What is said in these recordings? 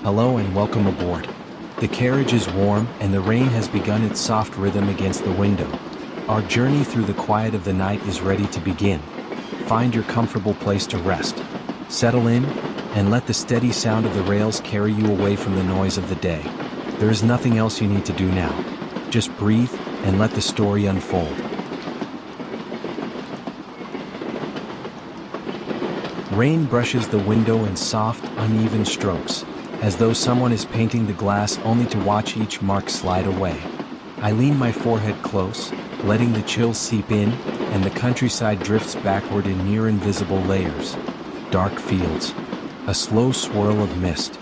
Hello and welcome aboard. The carriage is warm and the rain has begun its soft rhythm against the window. Our journey through the quiet of the night is ready to begin. Find your comfortable place to rest. Settle in and let the steady sound of the rails carry you away from the noise of the day. There is nothing else you need to do now. Just breathe and let the story unfold. Rain brushes the window in soft, uneven strokes, as though someone is painting the glass only to watch each mark slide away. I lean my forehead close, letting the chill seep in, and the countryside drifts backward in near invisible layers. Dark fields. A slow swirl of mist.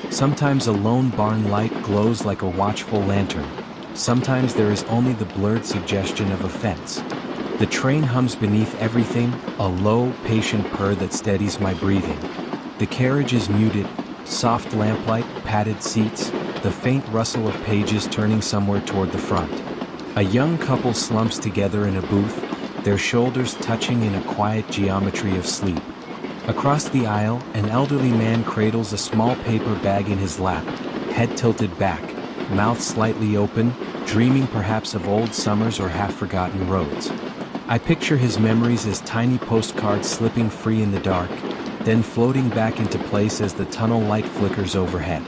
Sometimes a lone barn light glows like a watchful lantern. Sometimes there is only the blurred suggestion of a fence. The train hums beneath everything, a low, patient purr that steadies my breathing. The carriage is muted, soft lamplight, padded seats, the faint rustle of pages turning somewhere toward the front. A young couple slumps together in a booth, their shoulders touching in a quiet geometry of sleep. Across the aisle, an elderly man cradles a small paper bag in his lap, head tilted back, mouth slightly open, dreaming perhaps of old summers or half-forgotten roads. I picture his memories as tiny postcards slipping free in the dark, then floating back into place as the tunnel light flickers overhead.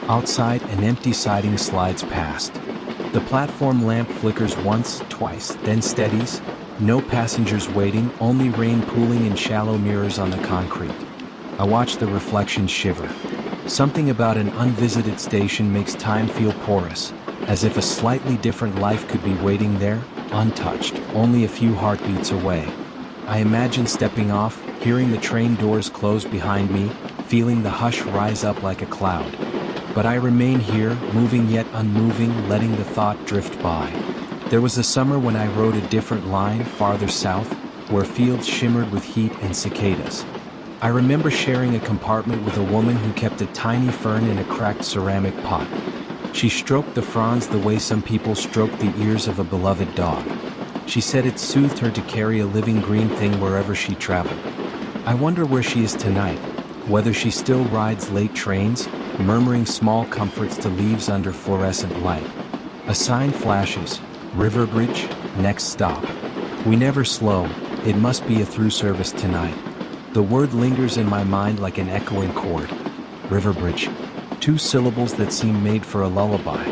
Outside, an empty siding slides past. The platform lamp flickers once, twice, then steadies. No passengers waiting, only rain pooling in shallow mirrors on the concrete. I watch the reflection shiver. Something about an unvisited station makes time feel porous, as if a slightly different life could be waiting there, untouched, only a few heartbeats away. I imagine stepping off, hearing the train doors close behind me, feeling the hush rise up like a cloud. But I remain here, moving yet unmoving, letting the thought drift by. There was a summer when I rode a different line, farther south, where fields shimmered with heat and cicadas. I remember sharing a compartment with a woman who kept a tiny fern in a cracked ceramic pot. She stroked the fronds the way some people stroke the ears of a beloved dog. She said it soothed her to carry a living green thing wherever she traveled. I wonder where she is tonight, whether she still rides late trains, murmuring small comforts to leaves under fluorescent light. A sign flashes, River Bridge, next stop. We never slow, it must be a through service tonight. The word lingers in my mind like an echoing chord. River Bridge. Two syllables that seem made for a lullaby.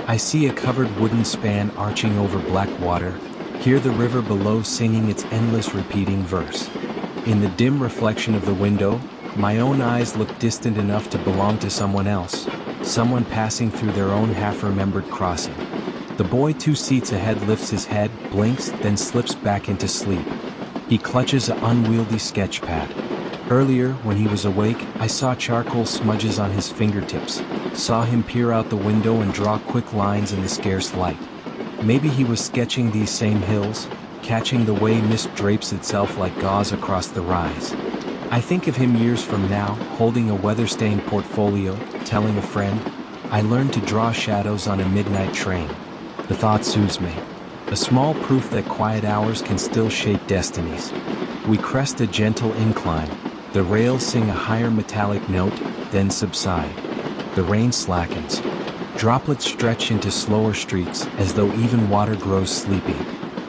I see a covered wooden span arching over black water, hear the river below singing its endless repeating verse. In the dim reflection of the window, my own eyes look distant enough to belong to someone else, someone passing through their own half-remembered crossing. The boy 2 seats ahead lifts his head, blinks, then slips back into sleep. He clutches an unwieldy sketch pad. Earlier, when he was awake, I saw charcoal smudges on his fingertips, saw him peer out the window and draw quick lines in the scarce light. Maybe he was sketching these same hills, catching the way mist drapes itself like gauze across the rise. I think of him years from now, holding a weather-stained portfolio, telling a friend, I learned to draw shadows on a midnight train. The thought soothes me. A small proof that quiet hours can still shape destinies. We crest a gentle incline. The rails sing a higher metallic note, then subside. The rain slackens. Droplets stretch into slower streaks, as though even water grows sleepy.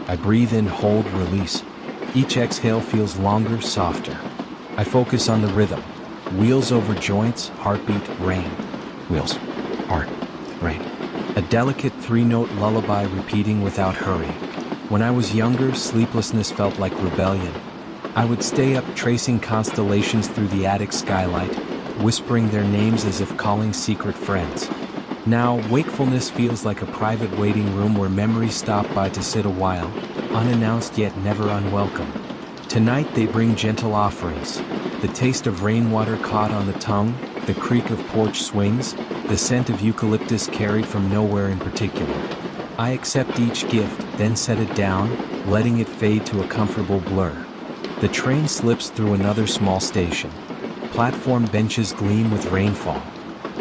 I breathe in, hold, release. Each exhale feels longer, softer. I focus on the rhythm. Wheels over joints, heartbeat, rain. Wheels, heart, rain. A delicate 3-note lullaby repeating without hurry. When I was younger, sleeplessness felt like rebellion. I would stay up tracing constellations through the attic skylight, whispering their names as if calling secret friends. Now, wakefulness feels like a private waiting room where memories stop by to sit a while, unannounced yet never unwelcome. Tonight they bring gentle offerings, the taste of rainwater caught on the tongue, the creak of porch swings, the scent of eucalyptus carried from nowhere in particular. I accept each gift, then set it down, letting it fade to a comfortable blur. The train slips through another small station. Platform benches gleam with rainfall.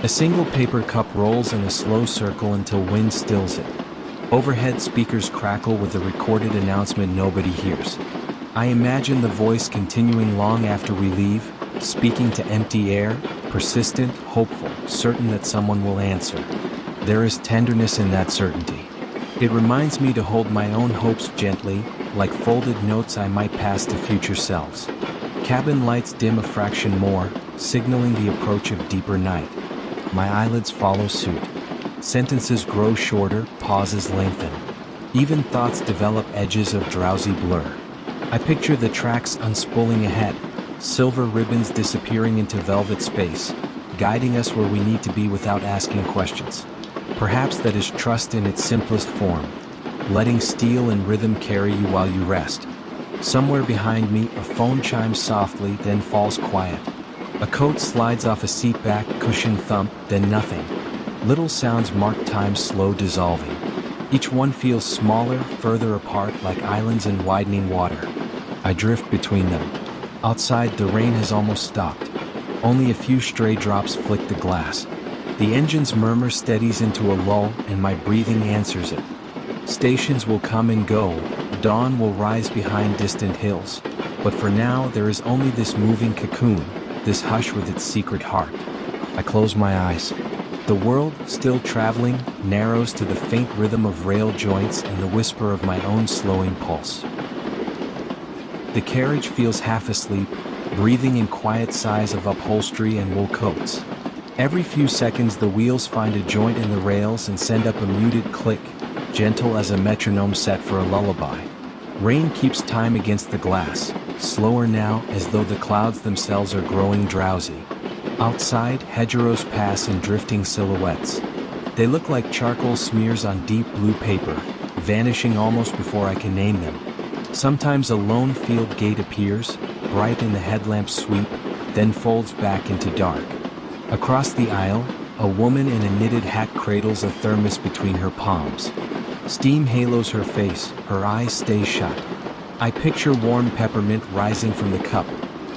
A single paper cup rolls in a slow circle until wind stills it. Overhead speakers crackle with a recorded announcement nobody hears. I imagine the voice continuing long after we leave, speaking to empty air, persistent, hopeful, certain that someone will answer. There is tenderness in that certainty. It reminds me to hold my own hopes gently, like folded notes I might pass to future selves. Cabin lights dim a fraction more, signaling the approach of deeper night. My eyelids follow suit. Sentences grow shorter, pauses lengthen. Even thoughts develop edges of drowsy blur. I picture the tracks unspooling ahead, silver ribbons disappearing into velvet space, guiding us where we need to be without asking questions. Perhaps that is trust in its simplest form, letting steel and rhythm carry you while you rest. Somewhere behind me, a phone chimes softly, then falls quiet. A coat slides off a seat back, cushion thump, then nothing. Little sounds mark time's slow dissolving. Each one feels smaller, further apart, like islands in widening water. I drift between them. Outside, the rain has almost stopped. Only a few stray drops flick the glass. The engine's murmur steadies into a lull, and my breathing answers it. Stations will come and go, dawn will rise behind distant hills. But for now, there is only this moving cocoon, this hush with its secret heart. I close my eyes. The world, still traveling, narrows to the faint rhythm of rail joints and the whisper of my own slowing pulse. The carriage feels half asleep, breathing in quiet sighs of upholstery and wool coats. Every few seconds the wheels find a joint in the rails and send up a muted click, gentle as a metronome set for a lullaby. Rain keeps time against the glass, slower now as though the clouds themselves are growing drowsy. Outside, hedgerows pass in drifting silhouettes. They look like charcoal smears on deep blue paper, vanishing almost before I can name them. Sometimes a lone field gate appears, bright in the headlamp's sweep, then folds back into dark. Across the aisle, a woman in a knitted hat cradles a thermos between her palms. Steam halos her face, her eyes stay shut. I picture warm peppermint rising from the cup,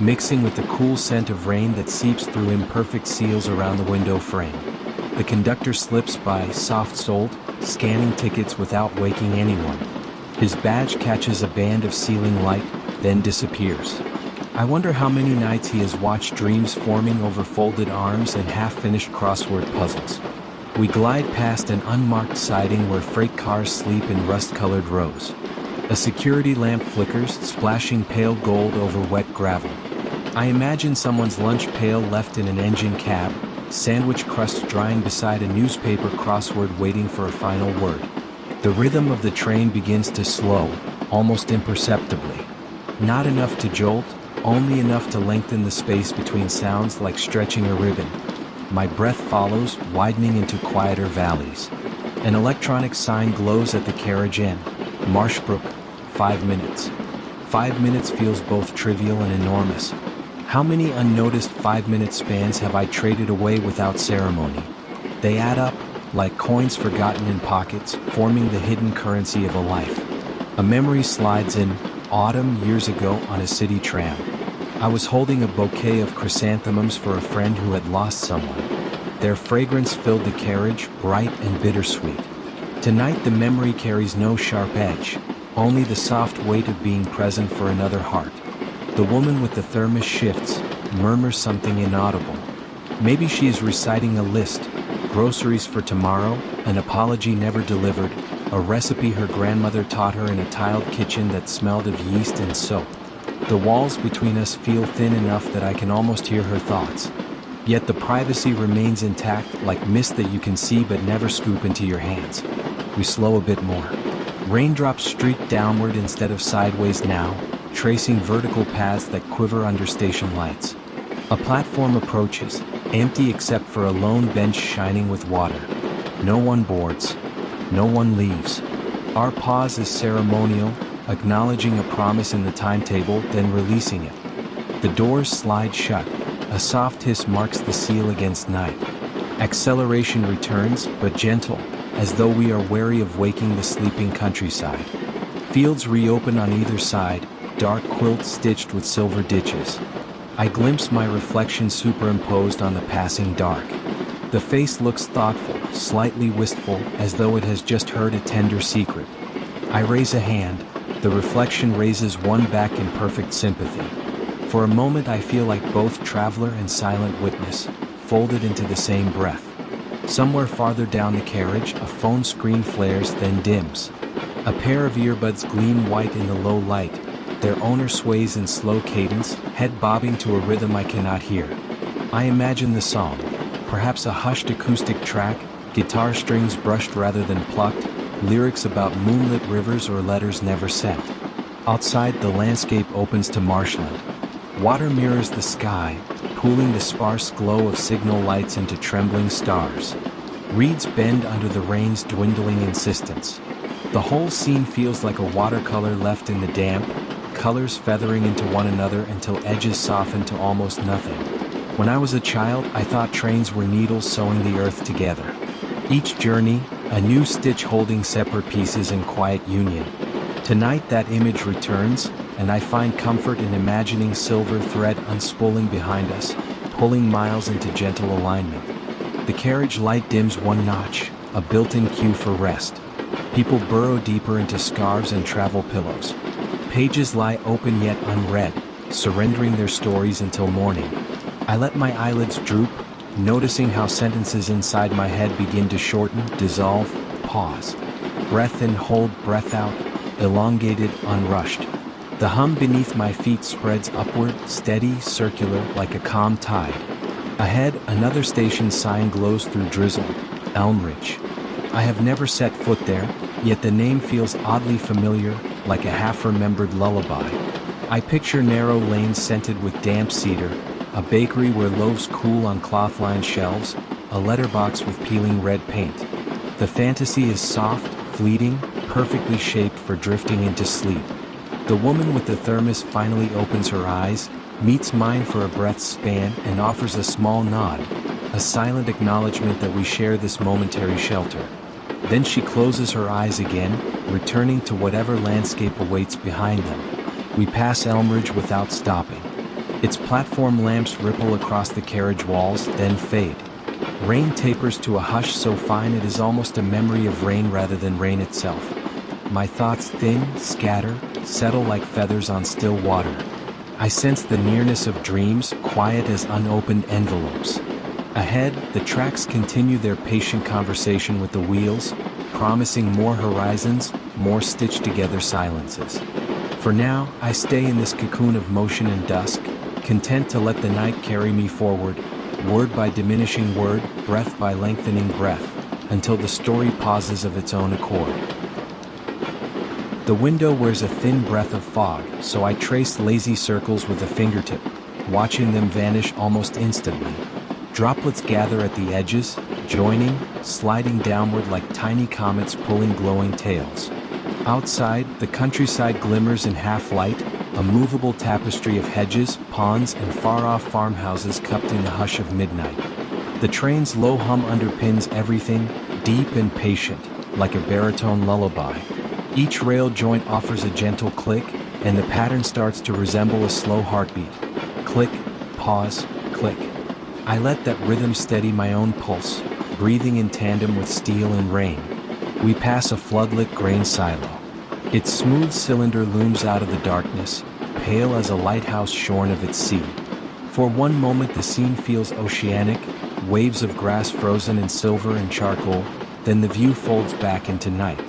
mixing with the cool scent of rain that seeps through imperfect seals around the window frame. The conductor slips by, soft-soled, scanning tickets without waking anyone. His badge catches a band of ceiling light, then disappears. I wonder how many nights he has watched dreams forming over folded arms and half-finished crossword puzzles. We glide past an unmarked siding where freight cars sleep in rust-colored rows. A security lamp flickers, splashing pale gold over wet gravel. I imagine someone's lunch pail left in an engine cab, sandwich crust drying beside a newspaper crossword waiting for a final word. The rhythm of the train begins to slow, almost imperceptibly. Not enough to jolt, only enough to lengthen the space between sounds like stretching a ribbon. My breath follows, widening into quieter valleys. An electronic sign glows at the carriage end. Marshbrook, 5 minutes. 5 minutes feels both trivial and enormous. How many unnoticed 5-minute spans have I traded away without ceremony? They add up, like coins forgotten in pockets, forming the hidden currency of a life. A memory slides in, autumn years ago on a city tram. I was holding a bouquet of chrysanthemums for a friend who had lost someone. Their fragrance filled the carriage, bright and bittersweet. Tonight the memory carries no sharp edge, only the soft weight of being present for another heart. The woman with the thermos shifts, murmurs something inaudible. Maybe she is reciting a list, groceries for tomorrow, an apology never delivered, a recipe her grandmother taught her in a tiled kitchen that smelled of yeast and soap. The walls between us feel thin enough that I can almost hear her thoughts. Yet the privacy remains intact, like mist that you can see but never scoop into your hands. We slow a bit more. Raindrops streak downward instead of sideways now, tracing vertical paths that quiver under station lights. A platform approaches, empty except for a lone bench shining with water. No one boards. No one leaves. Our pause is ceremonial, acknowledging a promise in the timetable, then releasing it. The doors slide shut. A soft hiss marks the seal against night. Acceleration returns, but gentle, as though we are wary of waking the sleeping countryside. Fields reopen on either side, dark quilts stitched with silver ditches. I glimpse my reflection superimposed on the passing dark. The face looks thoughtful, slightly wistful, as though it has just heard a tender secret. I raise a hand. The reflection raises one back in perfect sympathy. For a moment I feel like both traveler and silent witness, folded into the same breath. Somewhere farther down the carriage, a phone screen flares, then dims. A pair of earbuds gleam white in the low light. Their owner sways in slow cadence, head bobbing to a rhythm I cannot hear. I imagine the song, perhaps a hushed acoustic track, guitar strings brushed rather than plucked, lyrics about moonlit rivers or letters never sent. Outside, the landscape opens to marshland. Water mirrors the sky, pooling the sparse glow of signal lights into trembling stars. Reeds bend under the rain's dwindling insistence. The whole scene feels like a watercolor left in the damp, colors feathering into one another until edges soften to almost nothing. When I was a child, I thought trains were needles sewing the earth together. Each journey, a new stitch holding separate pieces in quiet union. Tonight that image returns, and I find comfort in imagining silver thread unspooling behind us, pulling miles into gentle alignment. The carriage light dims one notch, a built-in cue for rest. People burrow deeper into scarves and travel pillows. Pages lie open yet unread, surrendering their stories until morning. I let my eyelids droop, noticing how sentences inside my head begin to shorten, dissolve, pause. Breath in, hold, breath out, elongated, unrushed. The hum beneath my feet spreads upward, steady, circular, like a calm tide. Ahead, another station sign glows through drizzle, Elmridge. I have never set foot there, yet the name feels oddly familiar, like a half-remembered lullaby. I picture narrow lanes scented with damp cedar, a bakery where loaves cool on cloth-lined shelves, a letterbox with peeling red paint. The fantasy is soft, fleeting, perfectly shaped for drifting into sleep. The woman with the thermos finally opens her eyes, meets mine for a breath's span, and offers a small nod, a silent acknowledgement that we share this momentary shelter. Then she closes her eyes again, returning to whatever landscape awaits behind them. We pass Elmridge without stopping. Its platform lamps ripple across the carriage walls, then fade. Rain tapers to a hush so fine it is almost a memory of rain rather than rain itself. My thoughts thin, scatter, settle like feathers on still water. I sense the nearness of dreams, quiet as unopened envelopes. Ahead, the tracks continue their patient conversation with the wheels, promising more horizons, more stitched-together silences. For now, I stay in this cocoon of motion and dusk, content to let the night carry me forward, word by diminishing word, breath by lengthening breath, until the story pauses of its own accord. The window wears a thin breath of fog, so I trace lazy circles with a fingertip, watching them vanish almost instantly. Droplets gather at the edges, joining, sliding downward like tiny comets pulling glowing tails. Outside, the countryside glimmers in half-light, a movable tapestry of hedges, ponds, and far-off farmhouses cupped in the hush of midnight. The train's low hum underpins everything, deep and patient, like a baritone lullaby. Each rail joint offers a gentle click, and the pattern starts to resemble a slow heartbeat. Click, pause, click. I let that rhythm steady my own pulse, breathing in tandem with steel and rain. We pass a floodlit grain silo. Its smooth cylinder looms out of the darkness, pale as a lighthouse shorn of its sea. For one moment the scene feels oceanic, waves of grass frozen in silver and charcoal, then the view folds back into night.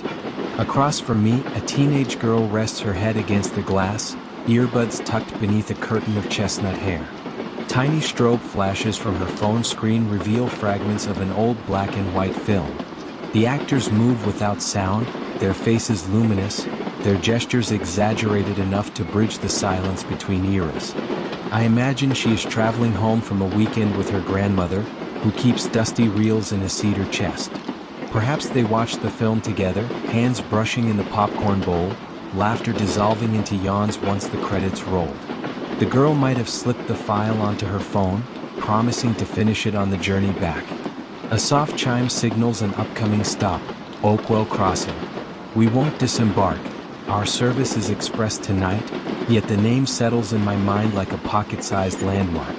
Across from me, a teenage girl rests her head against the glass, earbuds tucked beneath a curtain of chestnut hair. Tiny strobe flashes from her phone screen reveal fragments of an old black and white film. The actors move without sound, their faces luminous, their gestures exaggerated enough to bridge the silence between eras. I imagine she is traveling home from a weekend with her grandmother, who keeps dusty reels in a cedar chest. Perhaps they watched the film together, hands brushing in the popcorn bowl, laughter dissolving into yawns once the credits rolled. The girl might have slipped the file onto her phone, promising to finish it on the journey back. A soft chime signals an upcoming stop, Oakwell Crossing. We won't disembark. Our service is express tonight, yet the name settles in my mind like a pocket-sized landmark.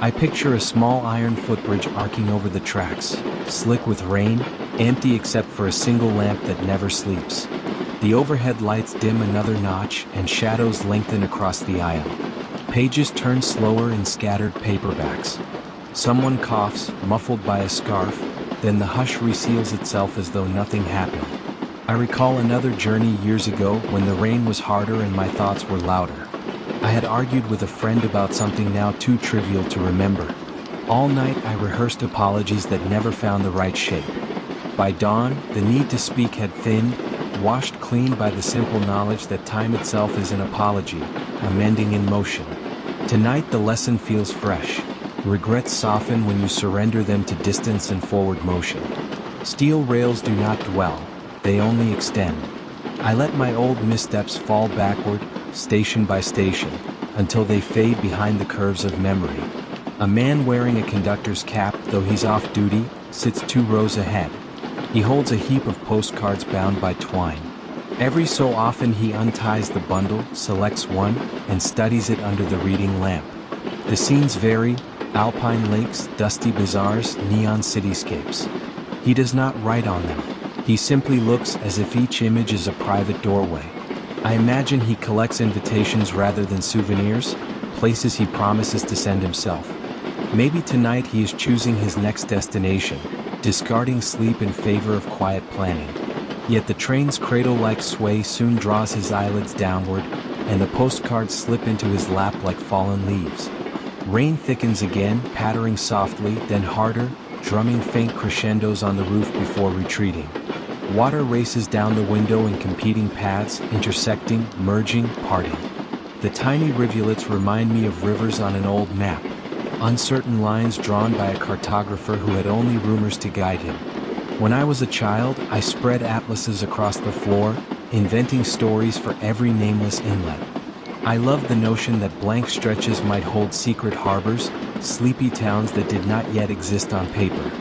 I picture a small iron footbridge arcing over the tracks, slick with rain, empty except for a single lamp that never sleeps. The overhead lights dim another notch, and shadows lengthen across the aisle. Pages turn slower in scattered paperbacks. Someone coughs, muffled by a scarf, then the hush reseals itself as though nothing happened. I recall another journey years ago when the rain was harder and my thoughts were louder. I had argued with a friend about something now too trivial to remember. All night I rehearsed apologies that never found the right shape. By dawn, the need to speak had thinned, washed clean by the simple knowledge that time itself is an apology, a mending in motion. Tonight the lesson feels fresh. Regrets soften when you surrender them to distance and forward motion. Steel rails do not dwell, they only extend. I let my old missteps fall backward, station by station, until they fade behind the curves of memory. A man wearing a conductor's cap, though he's off duty, sits 2 rows ahead. He holds a heap of postcards bound by twine. Every so often he unties the bundle, selects one, and studies it under the reading lamp. The scenes vary: alpine lakes, dusty bazaars, neon cityscapes. He does not write on them. He simply looks as if each image is a private doorway. I imagine he collects invitations rather than souvenirs, places he promises to send himself. Maybe tonight he is choosing his next destination, discarding sleep in favor of quiet planning. Yet the train's cradle-like sway soon draws his eyelids downward, and the postcards slip into his lap like fallen leaves. Rain thickens again, pattering softly, then harder, drumming faint crescendos on the roof before retreating. Water races down the window in competing paths, intersecting, merging, parting. The tiny rivulets remind me of rivers on an old map, uncertain lines drawn by a cartographer who had only rumors to guide him. When I was a child, I spread atlases across the floor, inventing stories for every nameless inlet. I loved the notion that blank stretches might hold secret harbors, sleepy towns that did not yet exist on paper.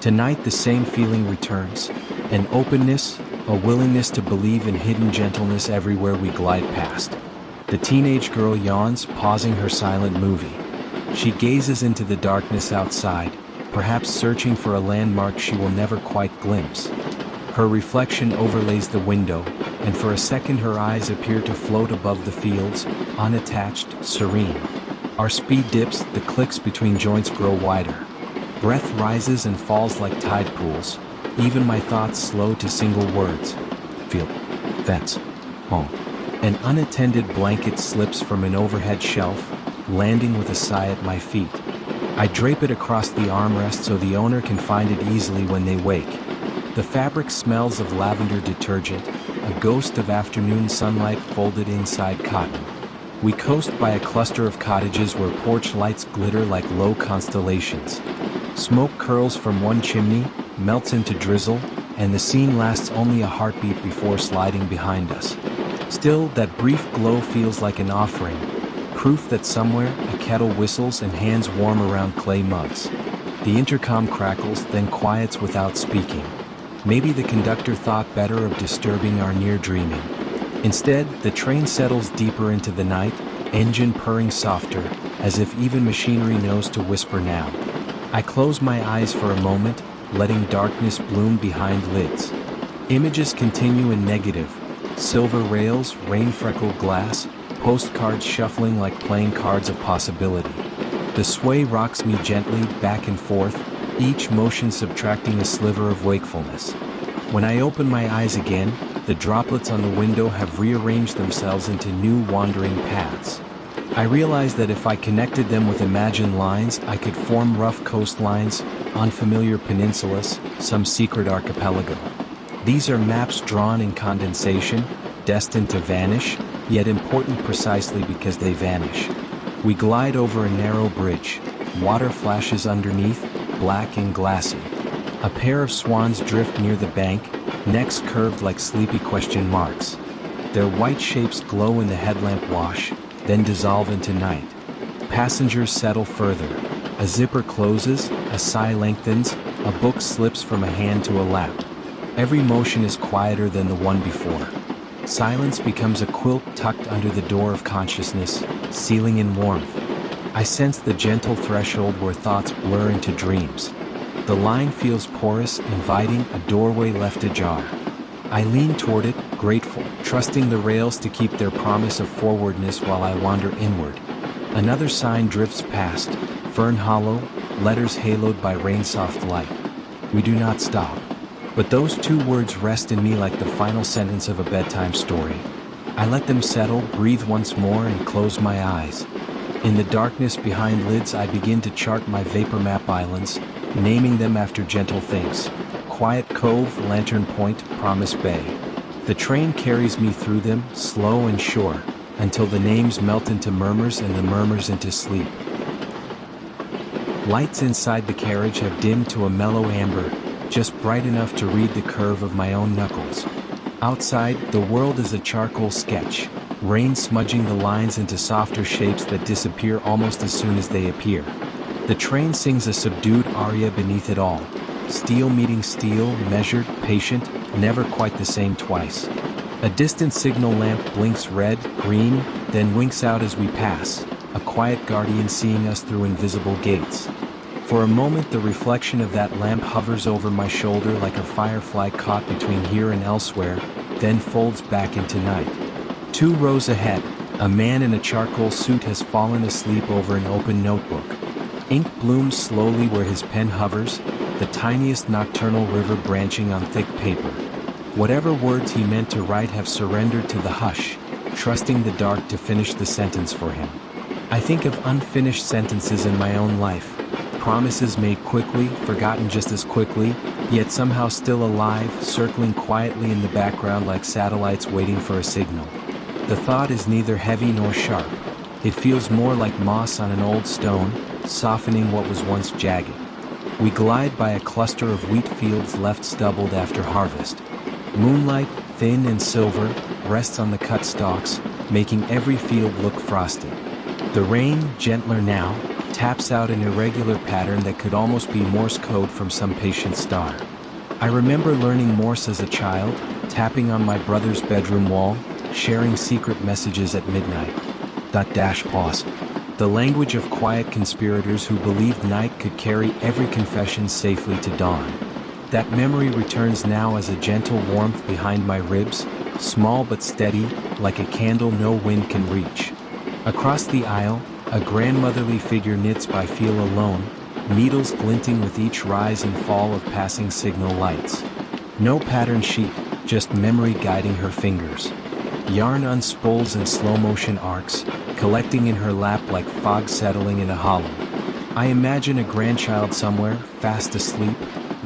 Tonight the same feeling returns, an openness, a willingness to believe in hidden gentleness everywhere we glide past. The teenage girl yawns, pausing her silent movie. She gazes into the darkness outside, perhaps searching for a landmark she will never quite glimpse. Her reflection overlays the window, and for a second her eyes appear to float above the fields, unattached, serene. Our speed dips, the clicks between joints grow wider. Breath rises and falls like tide pools, even my thoughts slow to single words. Feel. That's. Home. An unattended blanket slips from an overhead shelf, landing with a sigh at my feet. I drape it across the armrest so the owner can find it easily when they wake. The fabric smells of lavender detergent, a ghost of afternoon sunlight folded inside cotton. We coast by a cluster of cottages where porch lights glitter like low constellations. Smoke curls from one chimney, melts into drizzle, and the scene lasts only a heartbeat before sliding behind us. Still, that brief glow feels like an offering, proof that somewhere a kettle whistles and hands warm around clay mugs. The intercom crackles, then quiets without speaking. Maybe the conductor thought better of disturbing our near dreaming. Instead, the train settles deeper into the night, engine purring softer, as if even machinery knows to whisper now. I close my eyes for a moment, letting darkness bloom behind lids. Images continue in negative. Silver rails, rain-freckled glass, postcards shuffling like playing cards of possibility. The sway rocks me gently back and forth, each motion subtracting a sliver of wakefulness. When I open my eyes again, the droplets on the window have rearranged themselves into new wandering paths. I realize that if I connected them with imagined lines, I could form rough coastlines, unfamiliar peninsulas, some secret archipelago. These are maps drawn in condensation, destined to vanish, yet important precisely because they vanish. We glide over a narrow bridge. Water flashes underneath, black and glassy. A pair of swans drift near the bank, necks curved like sleepy question marks. Their white shapes glow in the headlamp wash, then dissolve into night. Passengers settle further. A zipper closes, a sigh lengthens, a book slips from a hand to a lap. Every motion is quieter than the one before. Silence becomes a quilt tucked under the door of consciousness, sealing in warmth. I sense the gentle threshold where thoughts blur into dreams. The line feels porous, inviting, a doorway left ajar. I lean toward it, grateful, trusting the rails to keep their promise of forwardness while I wander inward. Another sign drifts past, Fern Hollow, letters haloed by rain-soft light. We do not stop. But those 2 words rest in me like the final sentence of a bedtime story. I let them settle, breathe once more, and close my eyes. In the darkness behind lids, I begin to chart my vapor map islands, naming them after gentle things. Quiet Cove, Lantern Point, Promise Bay. The train carries me through them, slow and sure, until the names melt into murmurs and the murmurs into sleep. Lights inside the carriage have dimmed to a mellow amber, just bright enough to read the curve of my own knuckles. Outside, the world is a charcoal sketch, rain smudging the lines into softer shapes that disappear almost as soon as they appear. The train sings a subdued aria beneath it all. Steel meeting steel, measured, patient, never quite the same twice. A distant signal lamp blinks red, green, then winks out as we pass, a quiet guardian seeing us through invisible gates. For a moment the reflection of that lamp hovers over my shoulder like a firefly caught between here and elsewhere, then folds back into night. 2 rows ahead, a man in a charcoal suit has fallen asleep over an open notebook. Ink blooms slowly where his pen hovers, the tiniest nocturnal river branching on thick paper. Whatever words he meant to write have surrendered to the hush, trusting the dark to finish the sentence for him. I think of unfinished sentences in my own life, promises made quickly, forgotten just as quickly, yet somehow still alive, circling quietly in the background like satellites waiting for a signal. The thought is neither heavy nor sharp. It feels more like moss on an old stone, softening what was once jagged. We glide by a cluster of wheat fields left stubbled after harvest. Moonlight, thin and silver, rests on the cut stalks, making every field look frosted. The rain, gentler now, taps out an irregular pattern that could almost be Morse code from some patient star. I remember learning Morse as a child, tapping on my brother's bedroom wall, sharing secret messages at midnight. Pause. The language of quiet conspirators who believed night could carry every confession safely to dawn. That memory returns now as a gentle warmth behind my ribs, small but steady, like a candle no wind can reach. Across the aisle, a grandmotherly figure knits by feel alone, needles glinting with each rise and fall of passing signal lights. No pattern sheet, just memory guiding her fingers. Yarn unspools in slow-motion arcs, collecting in her lap like fog settling in a hollow. I imagine a grandchild somewhere, fast asleep,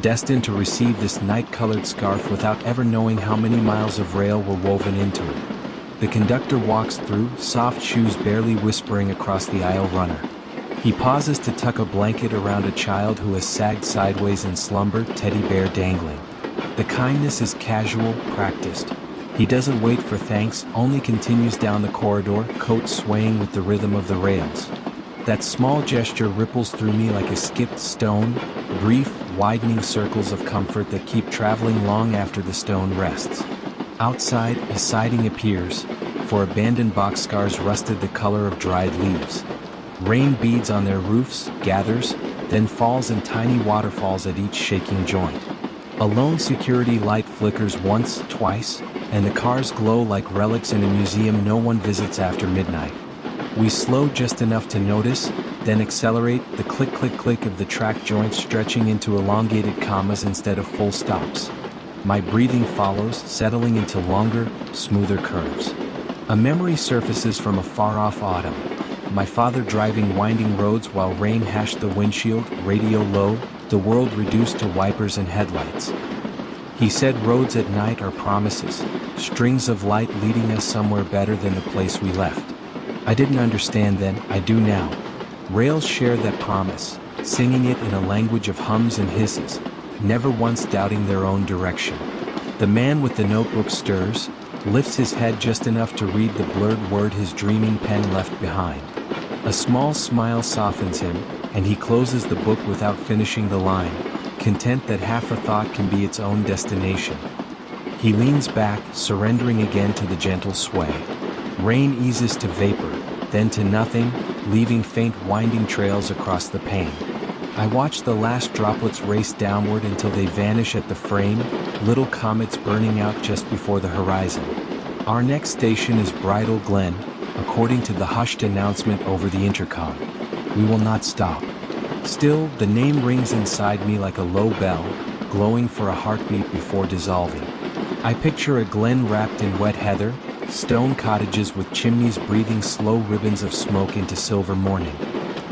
destined to receive this night-colored scarf without ever knowing how many miles of rail were woven into it. The conductor walks through, soft shoes barely whispering across the aisle runner. He pauses to tuck a blanket around a child who has sagged sideways in slumber, teddy bear dangling. The kindness is casual, practiced. He doesn't wait for thanks, only continues down the corridor, coat swaying with the rhythm of the rails. That small gesture ripples through me like a skipped stone, brief, widening circles of comfort that keep traveling long after the stone rests. Outside, a siding appears, for abandoned boxcars rusted the color of dried leaves. Rain beads on their roofs, gathers, then falls in tiny waterfalls at each shaking joint. A lone security light flickers once, twice, and the cars glow like relics in a museum no one visits after midnight. We slow just enough to notice, then accelerate, the click-click-click of the track joints stretching into elongated commas instead of full stops. My breathing follows, settling into longer, smoother curves. A memory surfaces from a far-off autumn. My father driving winding roads while rain hashed the windshield, radio low, the world reduced to wipers and headlights. He said roads at night are promises, strings of light leading us somewhere better than the place we left. I didn't understand then, I do now. Rails share that promise, singing it in a language of hums and hisses, never once doubting their own direction. The man with the notebook stirs, lifts his head just enough to read the blurred word his dreaming pen left behind. A small smile softens him, and he closes the book without finishing the line, content that half a thought can be its own destination. He leans back, surrendering again to the gentle sway. Rain eases to vapor, then to nothing, leaving faint winding trails across the pane. I watch the last droplets race downward until they vanish at the frame, little comets burning out just before the horizon. Our next station is Bridal Glen, according to the hushed announcement over the intercom. We will not stop. Still, the name rings inside me like a low bell, glowing for a heartbeat before dissolving. I picture a glen wrapped in wet heather, stone cottages with chimneys breathing slow ribbons of smoke into silver morning.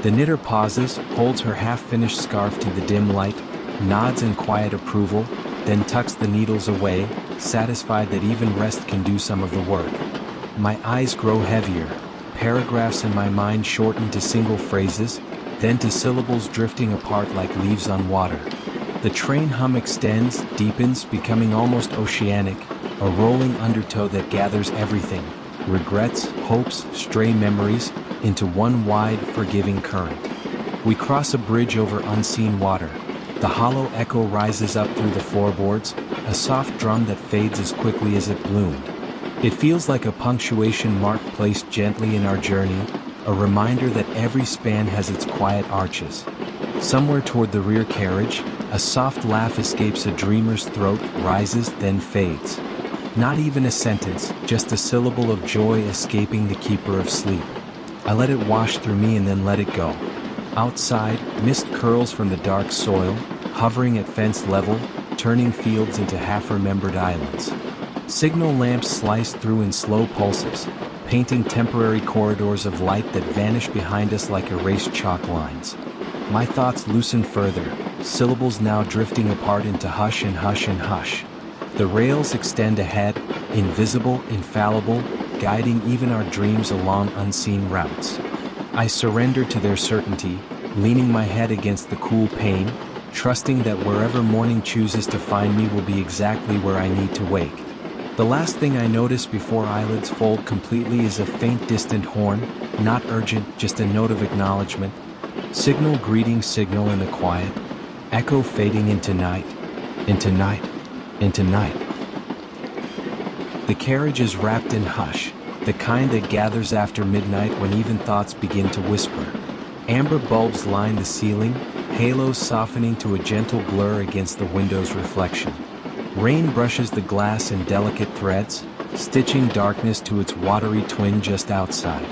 The knitter pauses, holds her half-finished scarf to the dim light, nods in quiet approval, then tucks the needles away, satisfied that even rest can do some of the work. My eyes grow heavier, paragraphs in my mind shorten to single phrases, then to syllables drifting apart like leaves on water. The train hum extends, deepens, becoming almost oceanic, a rolling undertow that gathers everything, regrets, hopes, stray memories, into one wide, forgiving current. We cross a bridge over unseen water. The hollow echo rises up through the floorboards, a soft drum that fades as quickly as it bloomed. It feels like a punctuation mark placed gently in our journey, a reminder that every span has its quiet arches. Somewhere toward the rear carriage, a soft laugh escapes a dreamer's throat, rises, then fades. Not even a sentence, just a syllable of joy escaping the keeper of sleep. I let it wash through me and then let it go. Outside, mist curls from the dark soil, hovering at fence level, turning fields into half-remembered islands. Signal lamps slice through in slow pulses, painting temporary corridors of light that vanish behind us like erased chalk lines. My thoughts loosen further, syllables now drifting apart into hush and hush and hush. The rails extend ahead, invisible, infallible, guiding even our dreams along unseen routes. I surrender to their certainty, leaning my head against the cool pane, trusting that wherever morning chooses to find me will be exactly where I need to wake. The last thing I notice before eyelids fold completely is a faint distant horn, not urgent, just a note of acknowledgement. Signal greeting signal in the quiet, echo fading into night, into night, into night. The carriage is wrapped in hush, the kind that gathers after midnight when even thoughts begin to whisper. Amber bulbs line the ceiling, halos softening to a gentle blur against the window's reflection. Rain brushes the glass in delicate threads, stitching darkness to its watery twin just outside.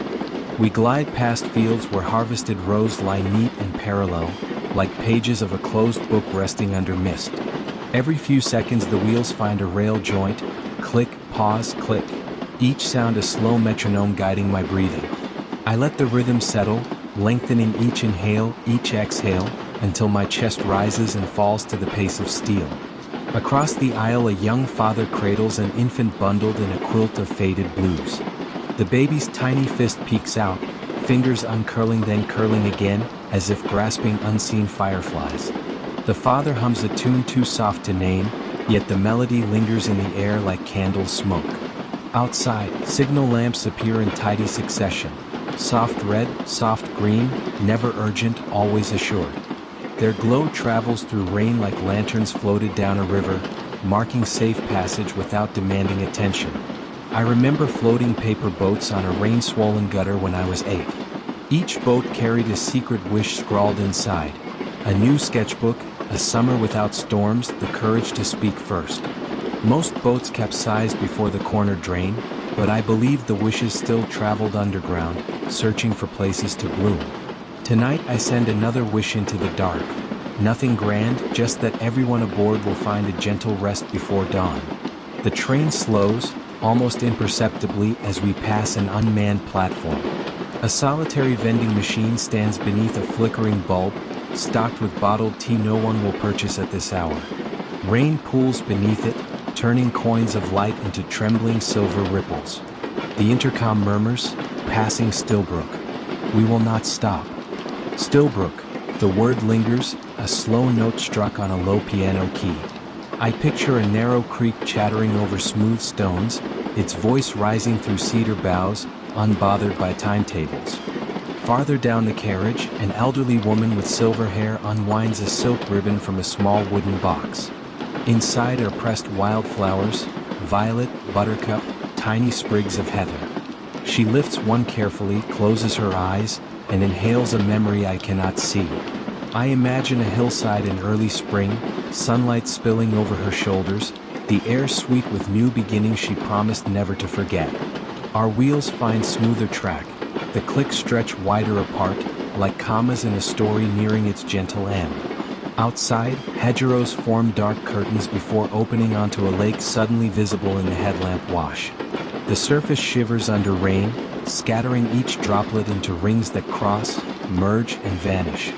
We glide past fields where harvested rows lie neat and parallel, like pages of a closed book resting under mist. Every few seconds the wheels find a rail joint, click, pause, click, each sound a slow metronome guiding my breathing. I let the rhythm settle, lengthening each inhale, each exhale, until my chest rises and falls to the pace of steel. Across the aisle a young father cradles an infant bundled in a quilt of faded blues. The baby's tiny fist peeks out, fingers uncurling then curling again, as if grasping unseen fireflies. The father hums a tune too soft to name, yet the melody lingers in the air like candle smoke. Outside, signal lamps appear in tidy succession. Soft red, soft green, never urgent, always assured. Their glow travels through rain like lanterns floated down a river, marking safe passage without demanding attention. I remember floating paper boats on a rain-swollen gutter when I was 8. Each boat carried a secret wish scrawled inside. A new sketchbook, a summer without storms, the courage to speak first. Most boats capsized before the corner drain, but I believed the wishes still traveled underground, searching for places to bloom. Tonight I send another wish into the dark. Nothing grand, just that everyone aboard will find a gentle rest before dawn. The train slows, almost imperceptibly, as we pass an unmanned platform. A solitary vending machine stands beneath a flickering bulb, stocked with bottled tea no one will purchase at this hour. Rain pools beneath it, turning coins of light into trembling silver ripples. The intercom murmurs, "Passing Stillbrook. We will not stop." Stillbrook, the word lingers, a slow note struck on a low piano key. I picture a narrow creek chattering over smooth stones, its voice rising through cedar boughs, unbothered by timetables. Farther down the carriage, an elderly woman with silver hair unwinds a silk ribbon from a small wooden box. Inside are pressed wildflowers, violet, buttercup, tiny sprigs of heather. She lifts one carefully, closes her eyes, and inhales a memory I cannot see. I imagine a hillside in early spring, sunlight spilling over her shoulders, the air sweet with new beginnings she promised never to forget. Our wheels find smoother track, the clicks stretch wider apart, like commas in a story nearing its gentle end. Outside, hedgerows form dark curtains before opening onto a lake suddenly visible in the headlamp wash. The surface shivers under rain, scattering each droplet into rings that cross, merge, and vanish.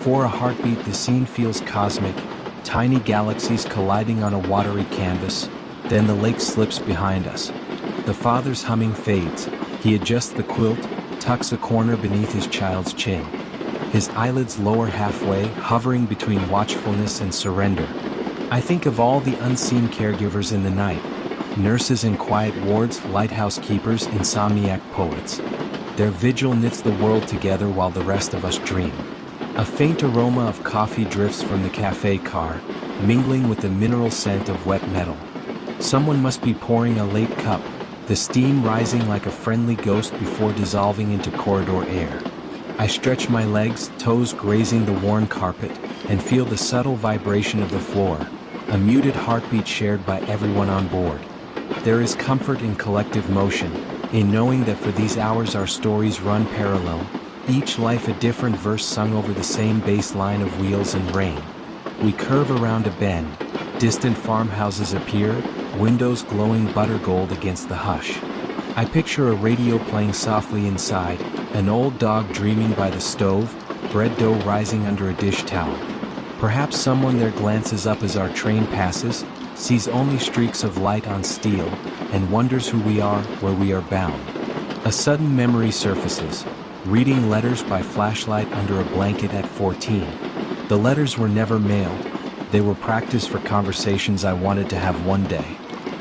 For a heartbeat, the scene feels cosmic, tiny galaxies colliding on a watery canvas. Then the lake slips behind us. The father's humming fades. He adjusts the quilt, tucks a corner beneath his child's chin. His eyelids lower halfway, hovering between watchfulness and surrender. I think of all the unseen caregivers in the night. Nurses in quiet wards, lighthouse keepers, insomniac poets. Their vigil knits the world together while the rest of us dream. A faint aroma of coffee drifts from the cafe car, mingling with the mineral scent of wet metal. Someone must be pouring a late cup, the steam rising like a friendly ghost before dissolving into corridor air. I stretch my legs, toes grazing the worn carpet, and feel the subtle vibration of the floor, a muted heartbeat shared by everyone on board. There is comfort in collective motion, in knowing that for these hours our stories run parallel, each life a different verse sung over the same bass line of wheels and rain. We curve around a bend, distant farmhouses appear, windows glowing butter gold against the hush. I picture a radio playing softly inside, an old dog dreaming by the stove, bread dough rising under a dish towel. Perhaps someone there glances up as our train passes, sees only streaks of light on steel, and wonders who we are, where we are bound. A sudden memory surfaces, reading letters by flashlight under a blanket at 14. The letters were never mailed, they were practice for conversations I wanted to have one day.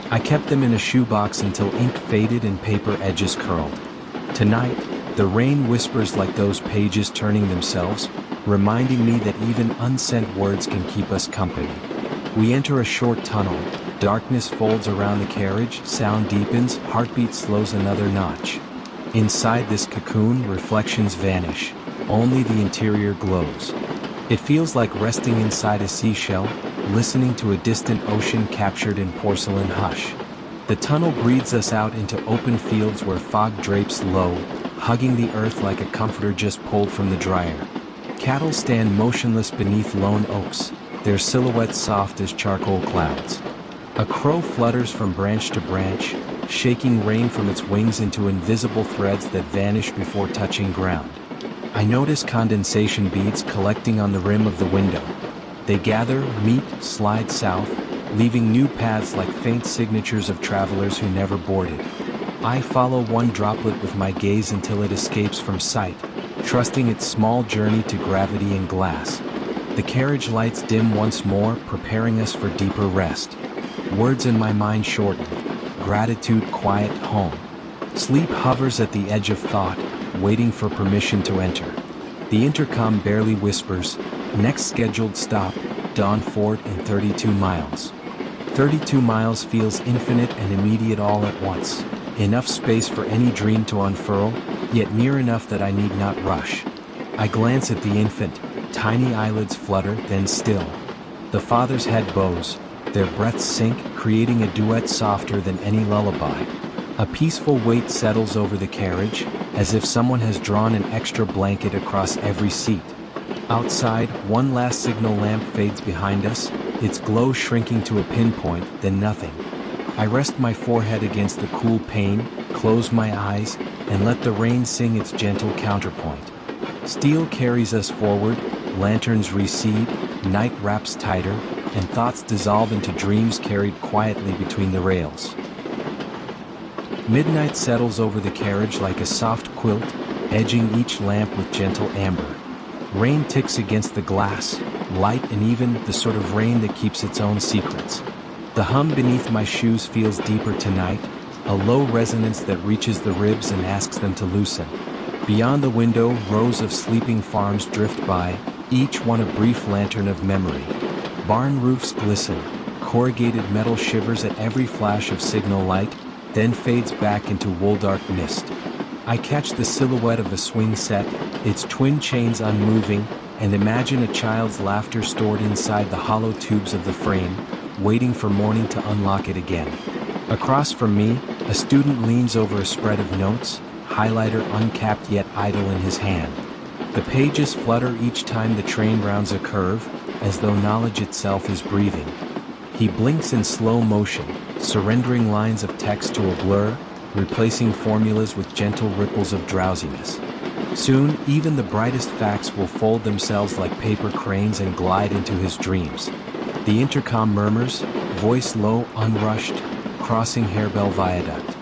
I kept them in a shoebox until ink faded and paper edges curled. Tonight, the rain whispers like those pages turning themselves, reminding me that even unsent words can keep us company. We enter a short tunnel, darkness folds around the carriage, sound deepens, heartbeat slows another notch. Inside this cocoon, reflections vanish, only the interior glows. It feels like resting inside a seashell, listening to a distant ocean captured in porcelain hush. The tunnel breathes us out into open fields where fog drapes low, hugging the earth like a comforter just pulled from the dryer. Cattle stand motionless beneath lone oaks, their silhouettes soft as charcoal clouds. A crow flutters from branch to branch, shaking rain from its wings into invisible threads that vanish before touching ground. I notice condensation beads collecting on the rim of the window. They gather, meet, slide south, leaving new paths like faint signatures of travelers who never boarded. I follow one droplet with my gaze until it escapes from sight, trusting its small journey to gravity and glass. The carriage lights dim once more, preparing us for deeper rest. Words in my mind shorten. Gratitude, quiet, home. Sleep hovers at the edge of thought, waiting for permission to enter. The intercom barely whispers, next scheduled stop, Dawn Fort in 32 miles. 32 miles feels infinite and immediate all at once. Enough space for any dream to unfurl, yet near enough that I need not rush. I glance at the infant, tiny eyelids flutter, then still. The father's head bows, their breaths sink, creating a duet softer than any lullaby. A peaceful weight settles over the carriage, as if someone has drawn an extra blanket across every seat. Outside, one last signal lamp fades behind us, its glow shrinking to a pinpoint, then nothing. I rest my forehead against the cool pane, close my eyes, and let the rain sing its gentle counterpoint. Steel carries us forward, lanterns recede, night wraps tighter, and thoughts dissolve into dreams carried quietly between the rails. Midnight settles over the carriage like a soft quilt, edging each lamp with gentle amber. Rain ticks against the glass, light and even, the sort of rain that keeps its own secrets. The hum beneath my shoes feels deeper tonight, a low resonance that reaches the ribs and asks them to loosen. Beyond the window, rows of sleeping farms drift by, each one a brief lantern of memory. Barn roofs glisten, corrugated metal shivers at every flash of signal light, then fades back into wool-dark mist. I catch the silhouette of a swing set, its twin chains unmoving, and imagine a child's laughter stored inside the hollow tubes of the frame, waiting for morning to unlock it again. Across from me, a student leans over a spread of notes, highlighter uncapped yet idle in his hand. The pages flutter each time the train rounds a curve, as though knowledge itself is breathing. He blinks in slow motion, surrendering lines of text to a blur, replacing formulas with gentle ripples of drowsiness. Soon, even the brightest facts will fold themselves like paper cranes and glide into his dreams. The intercom murmurs, voice low, unrushed, crossing Harebell Viaduct.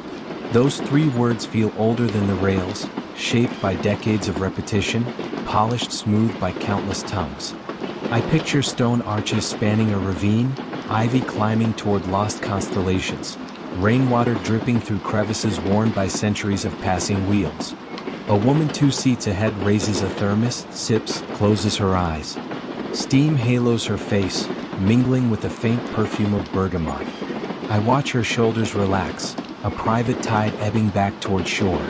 Those 3 words feel older than the rails, shaped by decades of repetition, polished smooth by countless tongues. I picture stone arches spanning a ravine, ivy climbing toward lost constellations, rainwater dripping through crevices worn by centuries of passing wheels. A woman 2 seats ahead raises a thermos, sips, closes her eyes. Steam halos her face, mingling with the faint perfume of bergamot. I watch her shoulders relax, a private tide ebbing back toward shore.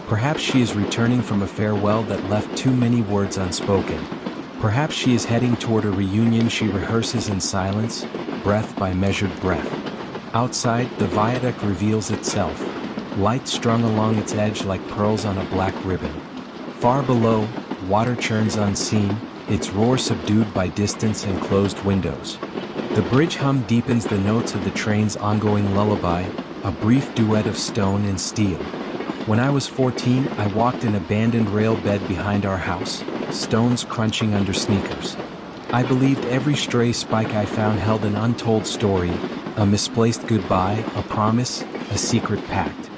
Perhaps she is returning from a farewell that left too many words unspoken. Perhaps she is heading toward a reunion she rehearses in silence, breath by measured breath. Outside, the viaduct reveals itself, light strung along its edge like pearls on a black ribbon. Far below, water churns unseen, its roar subdued by distance and closed windows. The bridge hum deepens the notes of the train's ongoing lullaby, a brief duet of stone and steel. When I was 14, I walked an abandoned rail bed behind our house, stones crunching under sneakers. I believed every stray spike I found held an untold story, a misplaced goodbye, a promise, a secret pact.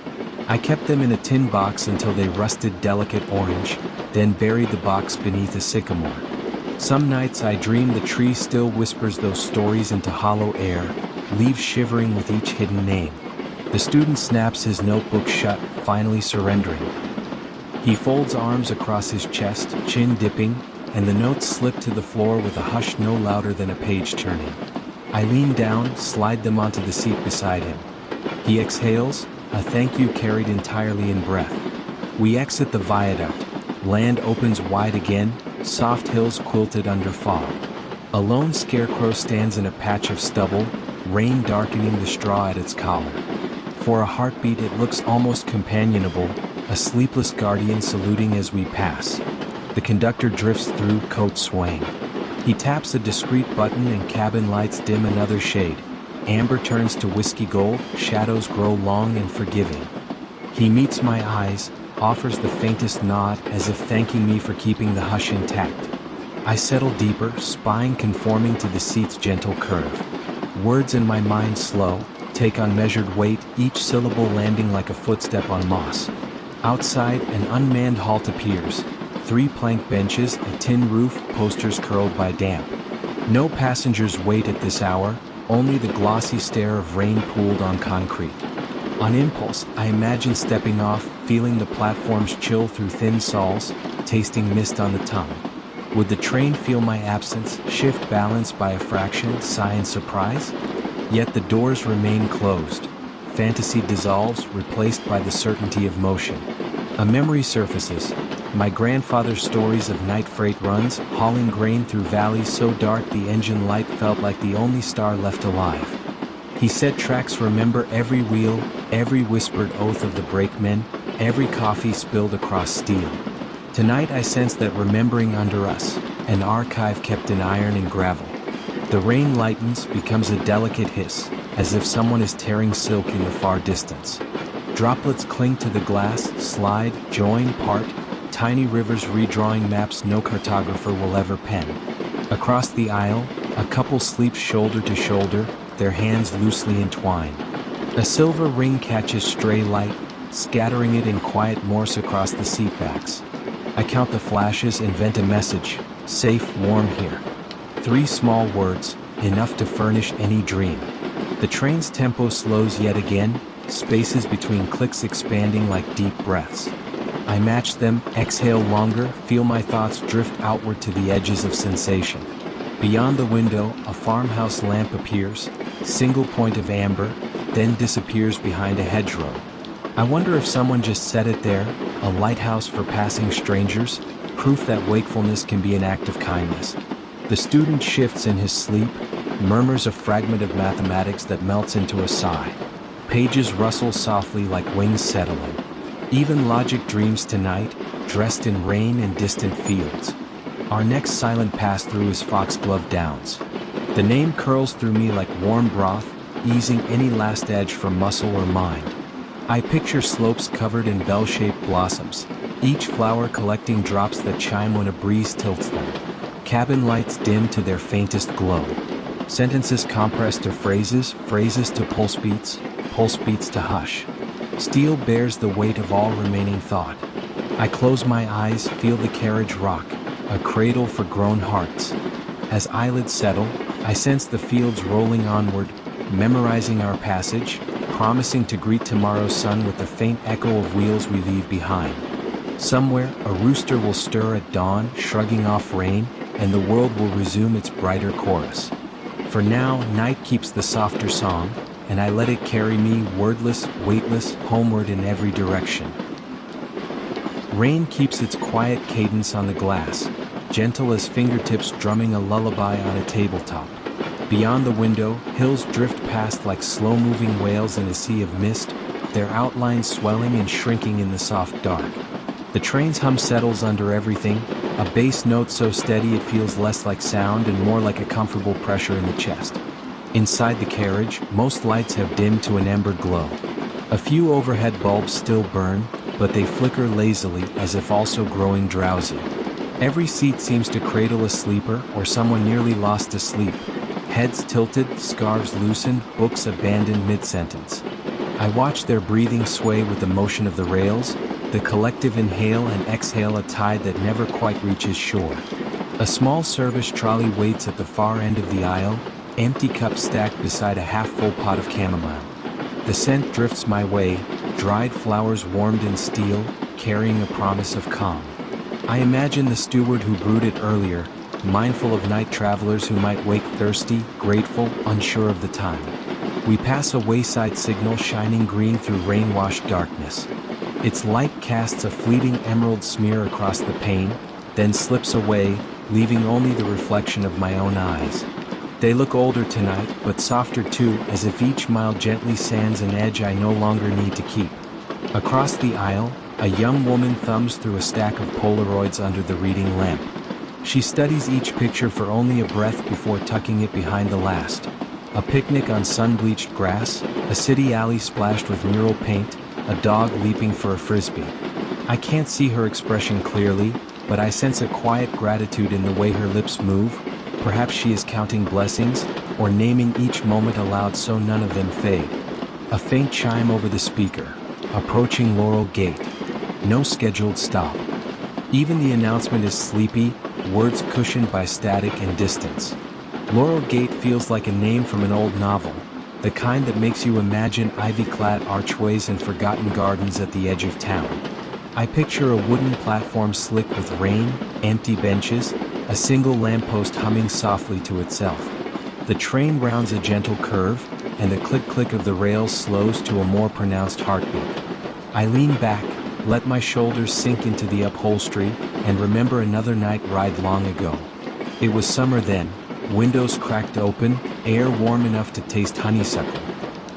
I kept them in a tin box until they rusted delicate orange, then buried the box beneath a sycamore. Some nights I dream the tree still whispers those stories into hollow air, leaves shivering with each hidden name. The student snaps his notebook shut, finally surrendering. He folds arms across his chest, chin dipping, and the notes slip to the floor with a hush no louder than a page turning. I lean down, slide them onto the seat beside him. He exhales, a thank you carried entirely in breath. We exit the viaduct. Land opens wide again, soft hills quilted under fog. A lone scarecrow stands in a patch of stubble, rain darkening the straw at its collar. For a heartbeat it looks almost companionable, a sleepless guardian saluting as we pass. The conductor drifts through, coat swaying. He taps a discreet button and cabin lights dim another shade. Amber turns to whiskey gold, shadows grow long and forgiving. He meets my eyes, offers the faintest nod as if thanking me for keeping the hush intact. I settle deeper, spine conforming to the seat's gentle curve. Words in my mind slow, take on measured weight, each syllable landing like a footstep on moss. Outside, an unmanned halt appears. 3 plank benches, a tin roof, posters curled by damp. No passengers wait at this hour, only the glossy stare of rain pooled on concrete. On impulse, I imagine stepping off, feeling the platforms chill through thin soles, tasting mist on the tongue. Would the train feel my absence, shift balance by a fraction, sigh in surprise? Yet the doors remain closed. Fantasy dissolves, replaced by the certainty of motion. A memory surfaces. My grandfather's stories of night freight runs, hauling grain through valleys so dark the engine light felt like the only star left alive. He said tracks remember every wheel, every whispered oath of the brakemen, every coffee spilled across steel. Tonight I sense that remembering under us, an archive kept in iron and gravel. The rain lightens, becomes a delicate hiss, as if someone is tearing silk in the far distance. Droplets cling to the glass, slide, join, part, tiny rivers redrawing maps no cartographer will ever pen. Across the aisle, a couple sleeps shoulder to shoulder, their hands loosely entwined. A silver ring catches stray light, scattering it in quiet Morse across the seatbacks. I count the flashes, invent a message, safe, warm here. 3 small words, enough to furnish any dream. The train's tempo slows yet again, spaces between clicks expanding like deep breaths. I match them, exhale longer, feel my thoughts drift outward to the edges of sensation. Beyond the window, a farmhouse lamp appears, single point of amber, then disappears behind a hedgerow. I wonder if someone just set it there, a lighthouse for passing strangers, proof that wakefulness can be an act of kindness. The student shifts in his sleep, murmurs a fragment of mathematics that melts into a sigh. Pages rustle softly like wings settling. Even logic dreams tonight, dressed in rain and distant fields. Our next silent pass-through is Foxglove Downs. The name curls through me like warm broth, easing any last edge from muscle or mind. I picture slopes covered in bell-shaped blossoms, each flower collecting drops that chime when a breeze tilts them. Cabin lights dim to their faintest glow. Sentences compressed to phrases, phrases to pulse beats to hush. Steel bears the weight of all remaining thought. I close my eyes, feel the carriage rock, a cradle for grown hearts. As eyelids settle, I sense the fields rolling onward, memorizing our passage, promising to greet tomorrow's sun with the faint echo of wheels we leave behind. Somewhere, a rooster will stir at dawn, shrugging off rain, and the world will resume its brighter chorus. For now, night keeps the softer song, and I let it carry me, wordless, weightless, homeward in every direction. Rain keeps its quiet cadence on the glass, gentle as fingertips drumming a lullaby on a tabletop. Beyond the window, hills drift past like slow-moving whales in a sea of mist, their outlines swelling and shrinking in the soft dark. The train's hum settles under everything, a bass note so steady it feels less like sound and more like a comfortable pressure in the chest. Inside the carriage, most lights have dimmed to an ember glow. A few overhead bulbs still burn, but they flicker lazily as if also growing drowsy. Every seat seems to cradle a sleeper or someone nearly lost to sleep. Heads tilted, scarves loosened, books abandoned mid-sentence. I watch their breathing sway with the motion of the rails, the collective inhale and exhale, a tide that never quite reaches shore. A small service trolley waits at the far end of the aisle, empty cups stacked beside a half-full pot of chamomile. The scent drifts my way, dried flowers warmed in steel, carrying a promise of calm. I imagine the steward who brewed it earlier, mindful of night travelers who might wake thirsty, grateful, unsure of the time. We pass a wayside signal shining green through rain-washed darkness. Its light casts a fleeting emerald smear across the pane, then slips away, leaving only the reflection of my own eyes. They look older tonight, but softer too, as if each mile gently sands an edge I no longer need to keep. Across the aisle, a young woman thumbs through a stack of Polaroids under the reading lamp. She studies each picture for only a breath before tucking it behind the last. A picnic on sun-bleached grass, a city alley splashed with mural paint, a dog leaping for a frisbee. I can't see her expression clearly, but I sense a quiet gratitude in the way her lips move. Perhaps she is counting blessings, or naming each moment aloud so none of them fade. A faint chime over the speaker. Approaching Laurel Gate. No scheduled stop. Even the announcement is sleepy, words cushioned by static and distance. Laurel Gate feels like a name from an old novel, the kind that makes you imagine ivy-clad archways and forgotten gardens at the edge of town. I picture a wooden platform slick with rain, empty benches, a single lamppost humming softly to itself. The train rounds a gentle curve, and the click-click of the rails slows to a more pronounced heartbeat. I lean back, let my shoulders sink into the upholstery, and remember another night ride long ago. It was summer then, windows cracked open, air warm enough to taste honeysuckle.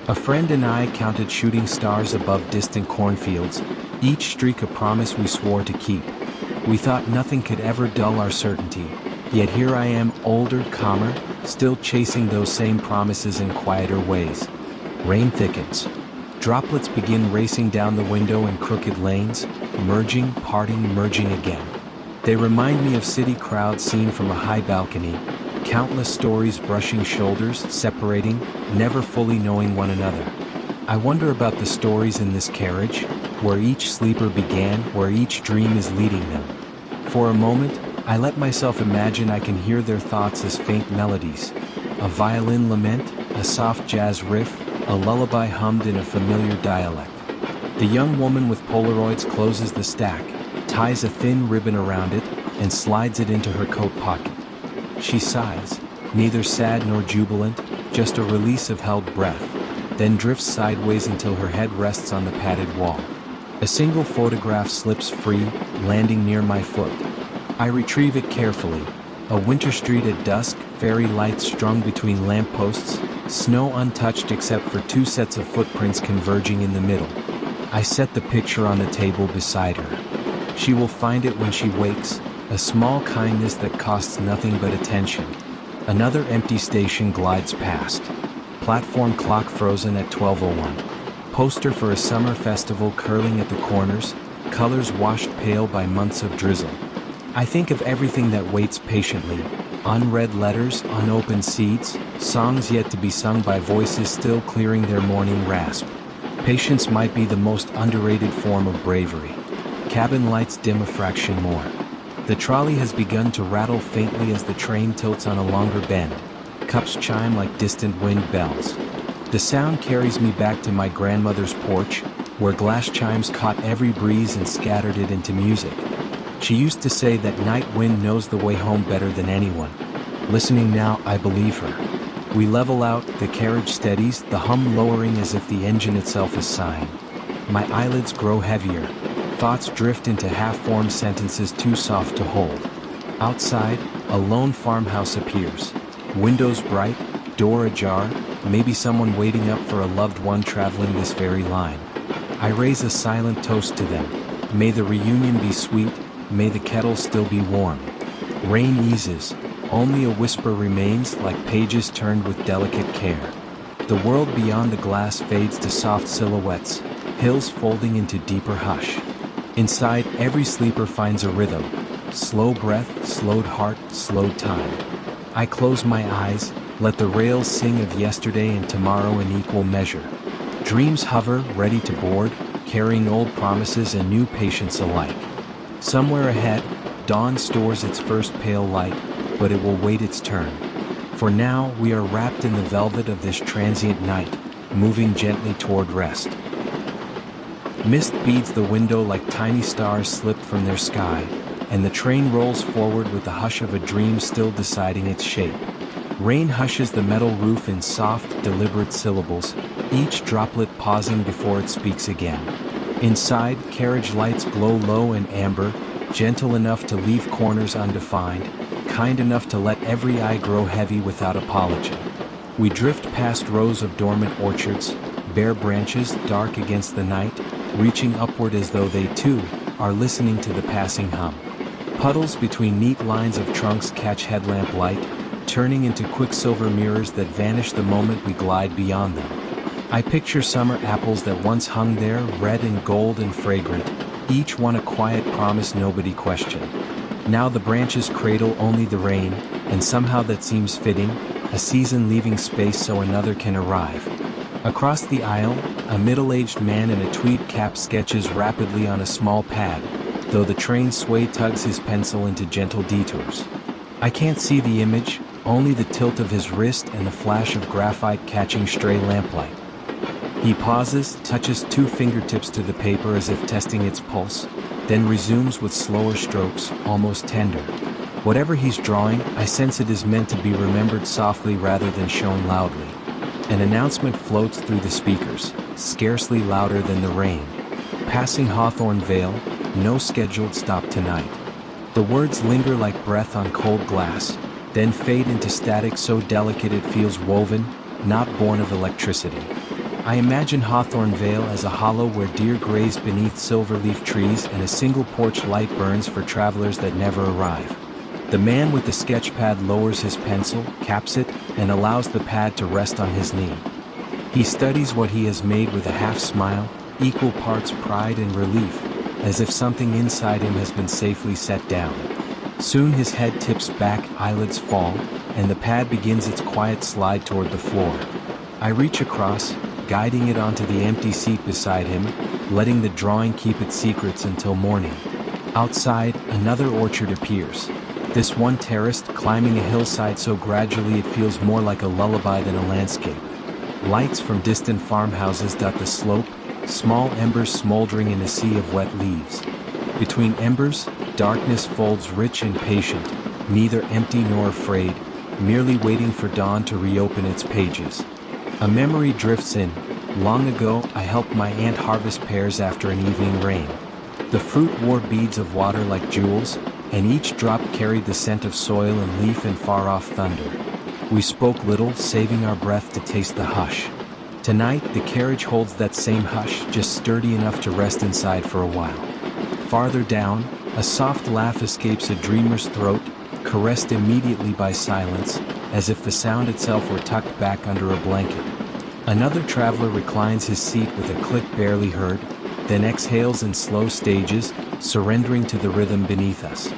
A friend and I counted shooting stars above distant cornfields, each streak a promise we swore to keep. We thought nothing could ever dull our certainty, yet here I am, older, calmer, still chasing those same promises in quieter ways. Rain thickens. Droplets begin racing down the window in crooked lanes, merging, parting, merging again. They remind me of city crowds seen from a high balcony, countless stories brushing shoulders, separating, never fully knowing one another. I wonder about the stories in this carriage, where each sleeper began, where each dream is leading them. For a moment, I let myself imagine I can hear their thoughts as faint melodies. A violin lament, a soft jazz riff, a lullaby hummed in a familiar dialect. The young woman with Polaroids closes the stack, ties a thin ribbon around it, and slides it into her coat pocket. She sighs, neither sad nor jubilant, just a release of held breath, then drifts sideways until her head rests on the padded wall. A single photograph slips free, landing near my foot. I retrieve it carefully. A winter street at dusk, fairy lights strung between lampposts, snow untouched except for two sets of footprints converging in the middle. I set the picture on the table beside her. She will find it when she wakes, a small kindness that costs nothing but attention. Another empty station glides past. Platform clock frozen at 12:01. Poster for a summer festival curling at the corners, colors washed pale by months of drizzle. I think of everything that waits patiently. Unread letters, unopened seeds, songs yet to be sung by voices still clearing their morning rasp. Patience might be the most underrated form of bravery. Cabin lights dim a fraction more. The trolley has begun to rattle faintly as the train tilts on a longer bend. Cups chime like distant wind bells. The sound carries me back to my grandmother's porch, where glass chimes caught every breeze and scattered it into music. She used to say that night wind knows the way home better than anyone. Listening now, I believe her. We level out, the carriage steadies, the hum lowering as if the engine itself is sighing. My eyelids grow heavier. Thoughts drift into half-formed sentences too soft to hold. Outside, a lone farmhouse appears. Windows bright, door ajar, maybe someone waiting up for a loved one traveling this very line. I raise a silent toast to them. May the reunion be sweet, may the kettle still be warm. Rain eases, only a whisper remains like pages turned with delicate care. The world beyond the glass fades to soft silhouettes, hills folding into deeper hush. Inside, every sleeper finds a rhythm. Slow breath, slowed heart, slowed time. I close my eyes, let the rails sing of yesterday and tomorrow in equal measure. Dreams hover, ready to board, carrying old promises and new patience alike. Somewhere ahead, dawn stores its first pale light, but it will wait its turn. For now, we are wrapped in the velvet of this transient night, moving gently toward rest. Mist beads the window like tiny stars slipped from their sky, and the train rolls forward with the hush of a dream still deciding its shape. Rain hushes the metal roof in soft, deliberate syllables, each droplet pausing before it speaks again. Inside, carriage lights glow low and amber, gentle enough to leave corners undefined, kind enough to let every eye grow heavy without apology. We drift past rows of dormant orchards, bare branches dark against the night, reaching upward as though they too are listening to the passing hum. Puddles between neat lines of trunks catch headlamp light, turning into quicksilver mirrors that vanish the moment we glide beyond them. I picture summer apples that once hung there, red and gold and fragrant, each one a quiet promise nobody questioned. Now the branches cradle only the rain, and somehow that seems fitting, a season leaving space so another can arrive. Across the aisle, a middle-aged man in a tweed cap sketches rapidly on a small pad, though the train's sway tugs his pencil into gentle detours. I can't see the image, only the tilt of his wrist and the flash of graphite catching stray lamplight. He pauses, touches two fingertips to the paper as if testing its pulse, then resumes with slower strokes, almost tender. Whatever he's drawing, I sense it is meant to be remembered softly rather than shown loudly. An announcement floats through the speakers, scarcely louder than the rain. Passing Hawthorne Vale, no scheduled stop tonight. The words linger like breath on cold glass, then fade into static so delicate it feels woven, not born of electricity. I imagine Hawthorne Vale as a hollow where deer graze beneath silver-leaf trees and a single porch light burns for travelers that never arrive. The man with the sketch pad lowers his pencil, caps it, and allows the pad to rest on his knee. He studies what he has made with a half-smile, equal parts pride and relief, as if something inside him has been safely set down. Soon his head tips back, eyelids fall, and the pad begins its quiet slide toward the floor. I reach across, guiding it onto the empty seat beside him, letting the drawing keep its secrets until morning. Outside, another orchard appears. This one terraced, climbing a hillside so gradually it feels more like a lullaby than a landscape. Lights from distant farmhouses dot the slope, small embers smoldering in a sea of wet leaves. Between embers, darkness folds rich and patient, neither empty nor afraid, merely waiting for dawn to reopen its pages. A memory drifts in. Long ago, I helped my aunt harvest pears after an evening rain. The fruit wore beads of water like jewels, and each drop carried the scent of soil and leaf and far-off thunder. We spoke little, saving our breath to taste the hush. Tonight, the carriage holds that same hush, just sturdy enough to rest inside for a while. Farther down, a soft laugh escapes a dreamer's throat, caressed immediately by silence, as if the sound itself were tucked back under a blanket. Another traveler reclines his seat with a click barely heard, then exhales in slow stages, surrendering to the rhythm beneath us.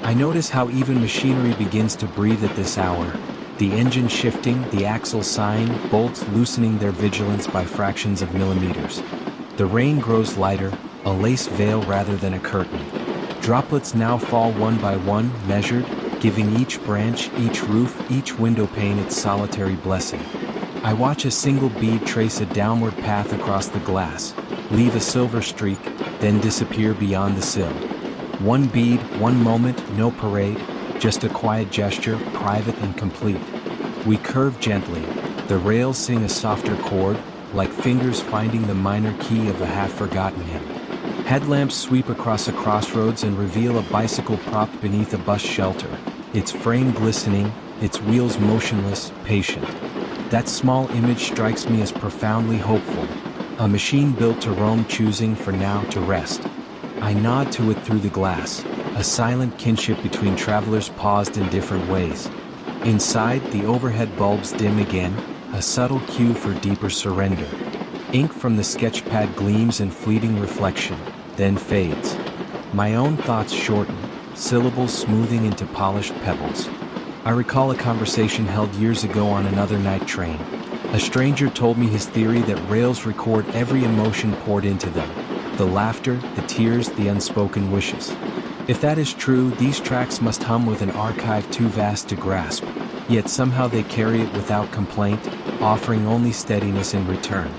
I notice how even machinery begins to breathe at this hour, the engine shifting, the axle sighing, bolts loosening their vigilance by fractions of millimeters. The rain grows lighter, a lace veil rather than a curtain. Droplets now fall one by one, measured, giving each branch, each roof, each window pane its solitary blessing. I watch a single bead trace a downward path across the glass, leave a silver streak, then disappear beyond the sill. One bead, one moment, no parade, just a quiet gesture, private and complete. We curve gently, the rails sing a softer chord, like fingers finding the minor key of a half-forgotten hymn. Headlamps sweep across a crossroads and reveal a bicycle propped beneath a bus shelter, its frame glistening, its wheels motionless, patient. That small image strikes me as profoundly hopeful, a machine built to roam, choosing for now to rest. I nod to it through the glass, a silent kinship between travelers paused in different ways. Inside, the overhead bulbs dim again, a subtle cue for deeper surrender. Ink from the sketchpad gleams in fleeting reflection, then fades. My own thoughts shorten, syllables smoothing into polished pebbles. I recall a conversation held years ago on another night train. A stranger told me his theory that rails record every emotion poured into them. The laughter, the tears, the unspoken wishes. If that is true, these tracks must hum with an archive too vast to grasp, yet somehow they carry it without complaint, offering only steadiness in return.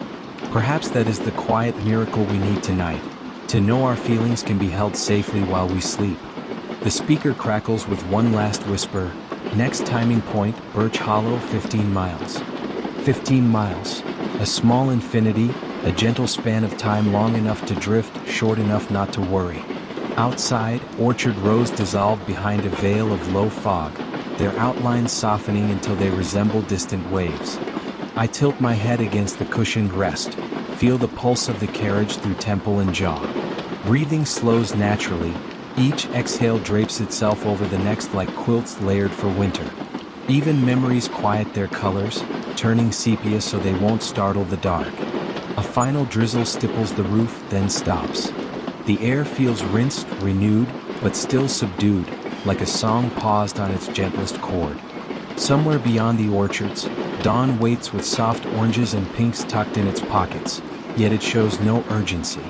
Perhaps that is the quiet miracle we need tonight, to know our feelings can be held safely while we sleep. The speaker crackles with one last whisper, next timing point, Birch Hollow, 15 miles. 15 miles, a small infinity, a gentle span of time long enough to drift, short enough not to worry. Outside, orchard rows dissolve behind a veil of low fog, their outlines softening until they resemble distant waves. I tilt my head against the cushioned rest, feel the pulse of the carriage through temple and jaw. Breathing slows naturally, each exhale drapes itself over the next like quilts layered for winter. Even memories quiet their colors, turning sepia so they won't startle the dark. A final drizzle stipples the roof, then stops. The air feels rinsed, renewed, but still subdued, like a song paused on its gentlest chord. Somewhere beyond the orchards, dawn waits with soft oranges and pinks tucked in its pockets, yet it shows no urgency.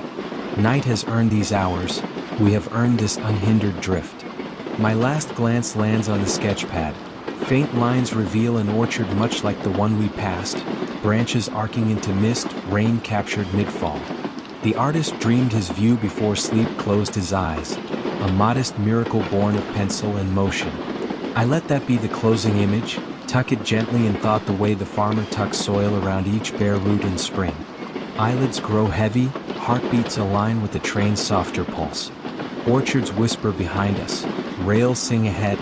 Night has earned these hours, we have earned this unhindered drift. My last glance lands on the sketchpad. Faint lines reveal an orchard much like the one we passed, branches arcing into mist, rain captured mid-fall. The artist dreamed his view before sleep closed his eyes, a modest miracle born of pencil and motion. I let that be the closing image, tuck it gently in thought the way the farmer tucks soil around each bare root in spring. Eyelids grow heavy, heartbeats align with the train's softer pulse. Orchards whisper behind us, rails sing ahead,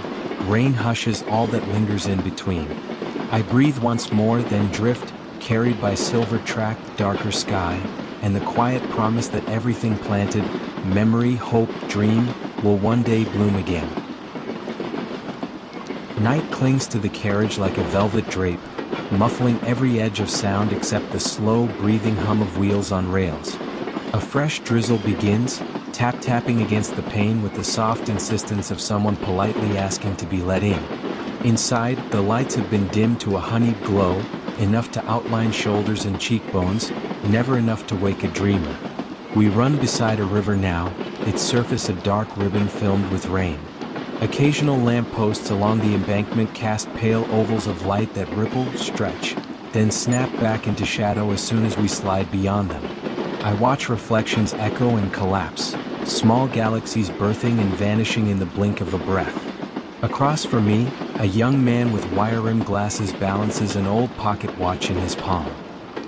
rain hushes all that lingers in between. I breathe once more, then drift, carried by silver track, darker sky, and the quiet promise that everything planted, memory, hope, dream, will one day bloom again. Night clings to the carriage like a velvet drape, muffling every edge of sound except the slow, breathing hum of wheels on rails. A fresh drizzle begins, tap-tapping against the pane with the soft insistence of someone politely asking to be let in. Inside, the lights have been dimmed to a honeyed glow, enough to outline shoulders and cheekbones, never enough to wake a dreamer. We run beside a river now, its surface a dark ribbon filmed with rain. Occasional lampposts along the embankment cast pale ovals of light that ripple, stretch, then snap back into shadow as soon as we slide beyond them. I watch reflections echo and collapse, small galaxies birthing and vanishing in the blink of a breath. Across from me, a young man with wire-rimmed glasses balances an old pocket watch in his palm.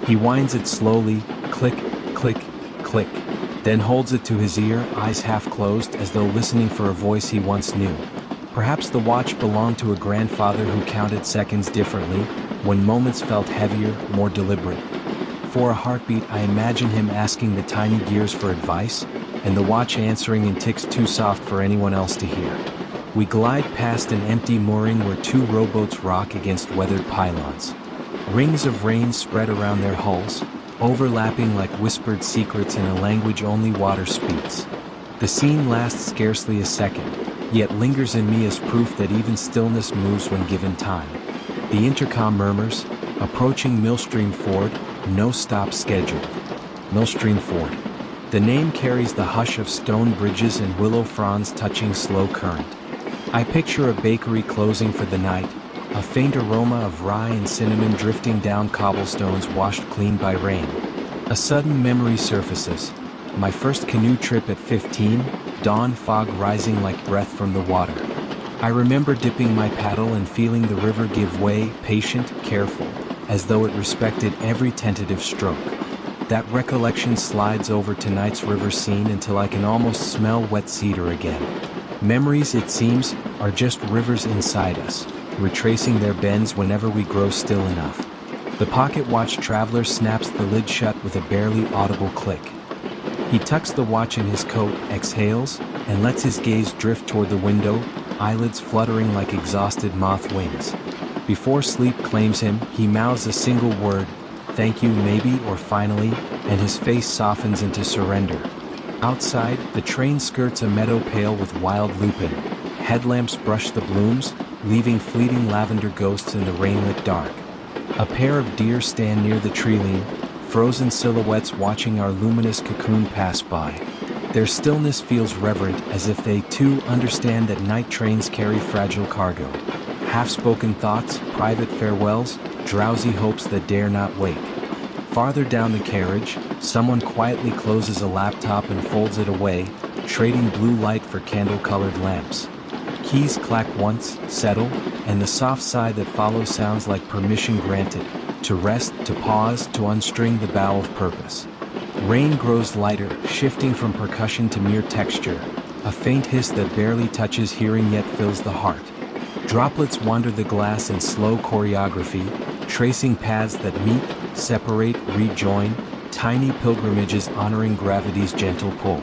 He winds it slowly, click, click, click, then holds it to his ear, eyes half closed as though listening for a voice he once knew. Perhaps the watch belonged to a grandfather who counted seconds differently, when moments felt heavier, more deliberate. For a heartbeat, I imagine him asking the tiny gears for advice, and the watch answering in ticks too soft for anyone else to hear. We glide past an empty mooring where two rowboats rock against weathered pylons. Rings of rain spread around their hulls, overlapping like whispered secrets in a language only water speaks. The scene lasts scarcely a second, yet lingers in me as proof that even stillness moves when given time. The intercom murmurs, "Approaching Millstream Ford, no stop scheduled." Millstream Ford. The name carries the hush of stone bridges and willow fronds touching slow current. I picture a bakery closing for the night, a faint aroma of rye and cinnamon drifting down cobblestones washed clean by rain. A sudden memory surfaces. My first canoe trip at 15, dawn fog rising like breath from the water. I remember dipping my paddle and feeling the river give way, patient, careful, as though it respected every tentative stroke. That recollection slides over tonight's river scene until I can almost smell wet cedar again. Memories, it seems, are just rivers inside us, retracing their bends whenever we grow still enough. The pocket watch traveler snaps the lid shut with a barely audible click. He tucks the watch in his coat, exhales, and lets his gaze drift toward the window, eyelids fluttering like exhausted moth wings. Before sleep claims him, he mouths a single word, "Thank you, maybe, or finally," and his face softens into surrender. Outside, the train skirts a meadow pale with wild lupin. Headlamps brush the blooms, leaving fleeting lavender ghosts in the rainlit dark. A pair of deer stand near the treeline, frozen silhouettes watching our luminous cocoon pass by. Their stillness feels reverent, as if they too understand that night trains carry fragile cargo. Half-spoken thoughts, private farewells, drowsy hopes that dare not wake. Farther down the carriage, someone quietly closes a laptop and folds it away, trading blue light for candle-colored lamps. Keys clack once, settle, and the soft sigh that follows sounds like permission granted, to rest, to pause, to unstring the bow of purpose. Rain grows lighter, shifting from percussion to mere texture, a faint hiss that barely touches hearing yet fills the heart. Droplets wander the glass in slow choreography, tracing paths that meet, separate, rejoin, tiny pilgrimages honoring gravity's gentle pull.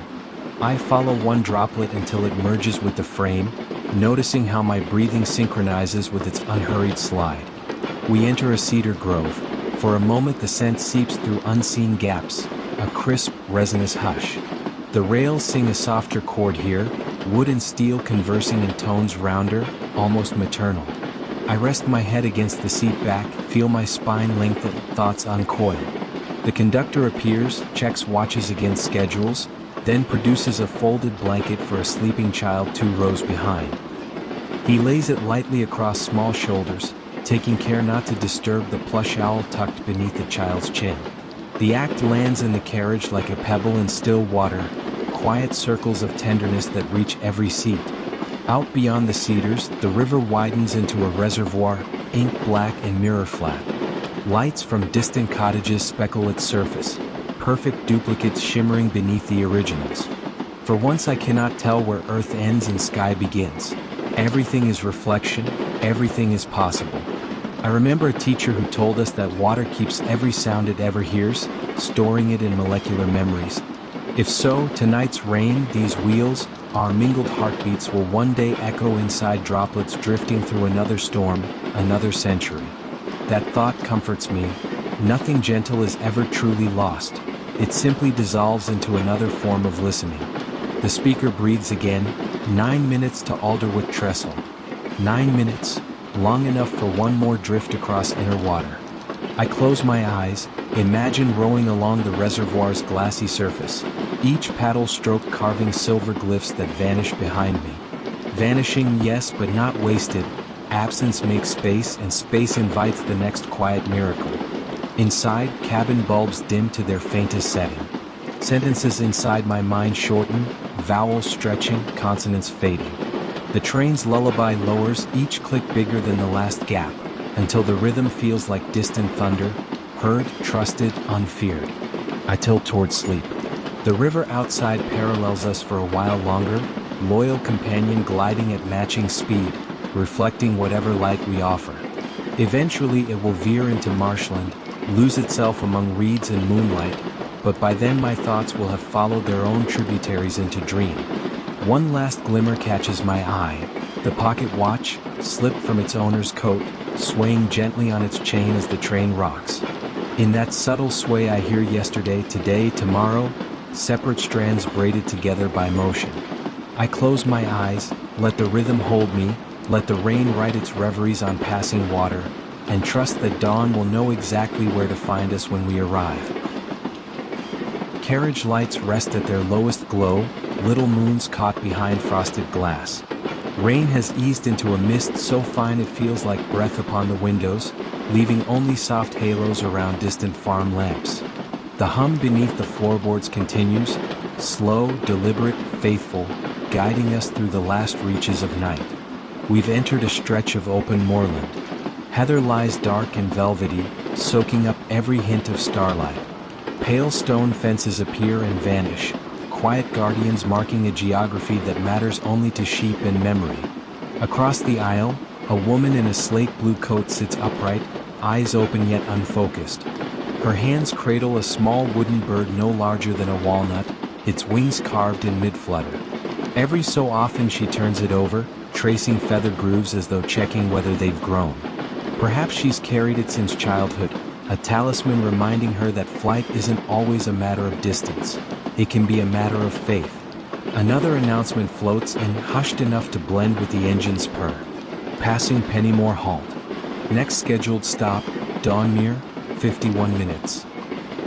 I follow one droplet until it merges with the frame, noticing how my breathing synchronizes with its unhurried slide. We enter a cedar grove. For a moment the scent seeps through unseen gaps, a crisp, resinous hush. The rails sing a softer chord here, wood and steel conversing in tones rounder, almost maternal. I rest my head against the seat back, feel my spine lengthen, thoughts uncoil. The conductor appears, checks watches against schedules, then produces a folded blanket for a sleeping child 2 rows behind. He lays it lightly across small shoulders, taking care not to disturb the plush owl tucked beneath the child's chin. The act lands in the carriage like a pebble in still water, quiet circles of tenderness that reach every seat. Out beyond the cedars, the river widens into a reservoir, ink black and mirror flat. Lights from distant cottages speckle its surface, perfect duplicates shimmering beneath the originals. For once I cannot tell where earth ends and sky begins. Everything is reflection, everything is possible. I remember a teacher who told us that water keeps every sound it ever hears, storing it in molecular memories. If so, tonight's rain, these wheels, our mingled heartbeats will one day echo inside droplets drifting through another storm, another century. That thought comforts me. Nothing gentle is ever truly lost. It simply dissolves into another form of listening. The speaker breathes again, 9 minutes to Alderwood Trestle. 9 minutes, long enough for one more drift across inner water. I close my eyes, imagine rowing along the reservoir's glassy surface, each paddle stroke carving silver glyphs that vanish behind me. Vanishing, yes, but not wasted. Absence makes space, and space invites the next quiet miracle. Inside, cabin bulbs dim to their faintest setting. Sentences inside my mind shorten, vowels stretching, consonants fading. The train's lullaby lowers, each click bigger than the last gap, until the rhythm feels like distant thunder, heard, trusted, unfeared. I tilt toward sleep. The river outside parallels us for a while longer, loyal companion gliding at matching speed, reflecting whatever light we offer. Eventually it will veer into marshland, lose itself among reeds and moonlight, but by then my thoughts will have followed their own tributaries into dream. One last glimmer catches my eye. The pocket watch, slipped from its owner's coat, swaying gently on its chain as the train rocks. In that subtle sway I hear yesterday, today, tomorrow, separate strands braided together by motion. I close my eyes, let the rhythm hold me, let the rain write its reveries on passing water, and trust that dawn will know exactly where to find us when we arrive. Carriage lights rest at their lowest glow, little moons caught behind frosted glass. Rain has eased into a mist so fine it feels like breath upon the windows, leaving only soft halos around distant farm lamps. The hum beneath the floorboards continues, slow, deliberate, faithful, guiding us through the last reaches of night. We've entered a stretch of open moorland. Heather lies dark and velvety, soaking up every hint of starlight. Pale stone fences appear and vanish, quiet guardians marking a geography that matters only to sheep and memory. Across the aisle, a woman in a slate blue coat sits upright, eyes open yet unfocused. Her hands cradle a small wooden bird no larger than a walnut, its wings carved in mid-flutter. Every so often she turns it over, tracing feather grooves as though checking whether they've grown. Perhaps she's carried it since childhood, a talisman reminding her that flight isn't always a matter of distance. It can be a matter of faith. Another announcement floats in, hushed enough to blend with the engine's purr. Passing Pennymore Halt. Next scheduled stop, Dawnmere, 51 minutes.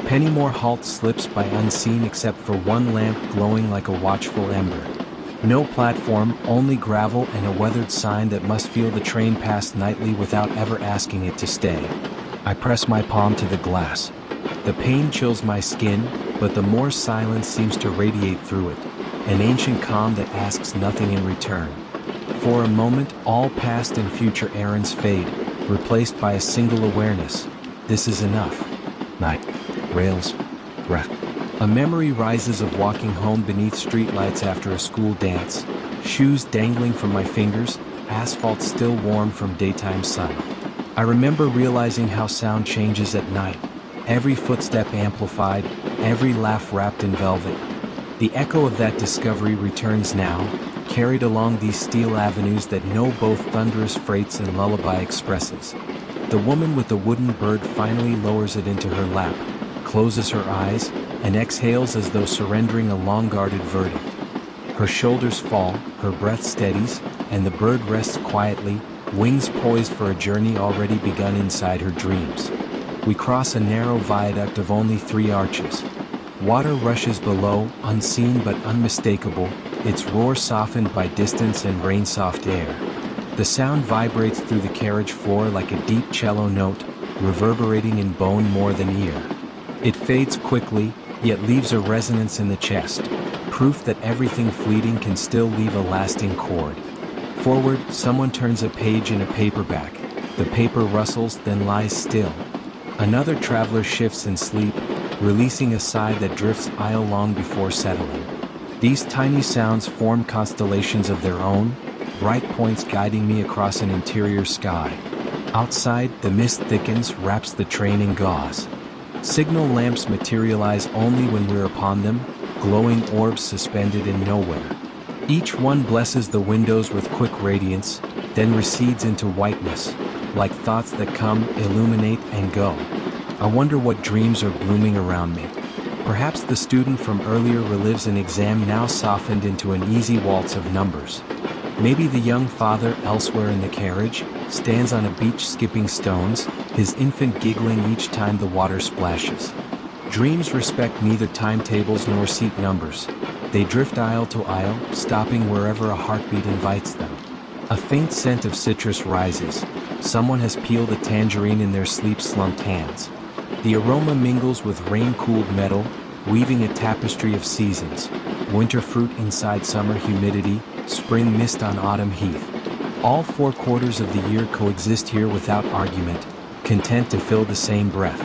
Pennymore Halt slips by unseen except for one lamp glowing like a watchful ember. No platform, only gravel and a weathered sign that must feel the train pass nightly without ever asking it to stay. I press my palm to the glass. The pain chills my skin, but the more silence seems to radiate through it, an ancient calm that asks nothing in return. For a moment, all past and future errands fade, replaced by a single awareness. This is enough. Night. Rails. Breath. A memory rises of walking home beneath streetlights after a school dance, shoes dangling from my fingers, asphalt still warm from daytime sun. I remember realizing how sound changes at night, every footstep amplified, every laugh wrapped in velvet. The echo of that discovery returns now, carried along these steel avenues that know both thunderous freights and lullaby expresses. The woman with the wooden bird finally lowers it into her lap, closes her eyes, and exhales as though surrendering a long-guarded verdict. Her shoulders fall, her breath steadies, and the bird rests quietly, wings poised for a journey already begun inside her dreams. We cross a narrow viaduct of only 3 arches. Water rushes below, unseen but unmistakable, its roar softened by distance and rain-soft air. The sound vibrates through the carriage floor like a deep cello note, reverberating in bone more than ear. It fades quickly, yet leaves a resonance in the chest, proof that everything fleeting can still leave a lasting chord. Forward, someone turns a page in a paperback. The paper rustles, then lies still. Another traveler shifts in sleep, releasing a sigh that drifts aisle long before settling. These tiny sounds form constellations of their own, bright points guiding me across an interior sky. Outside, the mist thickens, wraps the train in gauze. Signal lamps materialize only when we're upon them, glowing orbs suspended in nowhere. Each one blesses the windows with quick radiance, then recedes into whiteness, like thoughts that come, illuminate, and go. I wonder what dreams are blooming around me. Perhaps the student from earlier relives an exam now softened into an easy waltz of numbers. Maybe the young father elsewhere in the carriage stands on a beach skipping stones, his infant giggling each time the water splashes. Dreams respect neither timetables nor seat numbers. They drift aisle to aisle, stopping wherever a heartbeat invites them. A faint scent of citrus rises. Someone has peeled a tangerine in their sleep-slumped hands. The aroma mingles with rain-cooled metal, weaving a tapestry of seasons. Winter fruit inside summer humidity, spring mist on autumn heath. All 4 quarters of the year coexist here without argument, content to fill the same breath.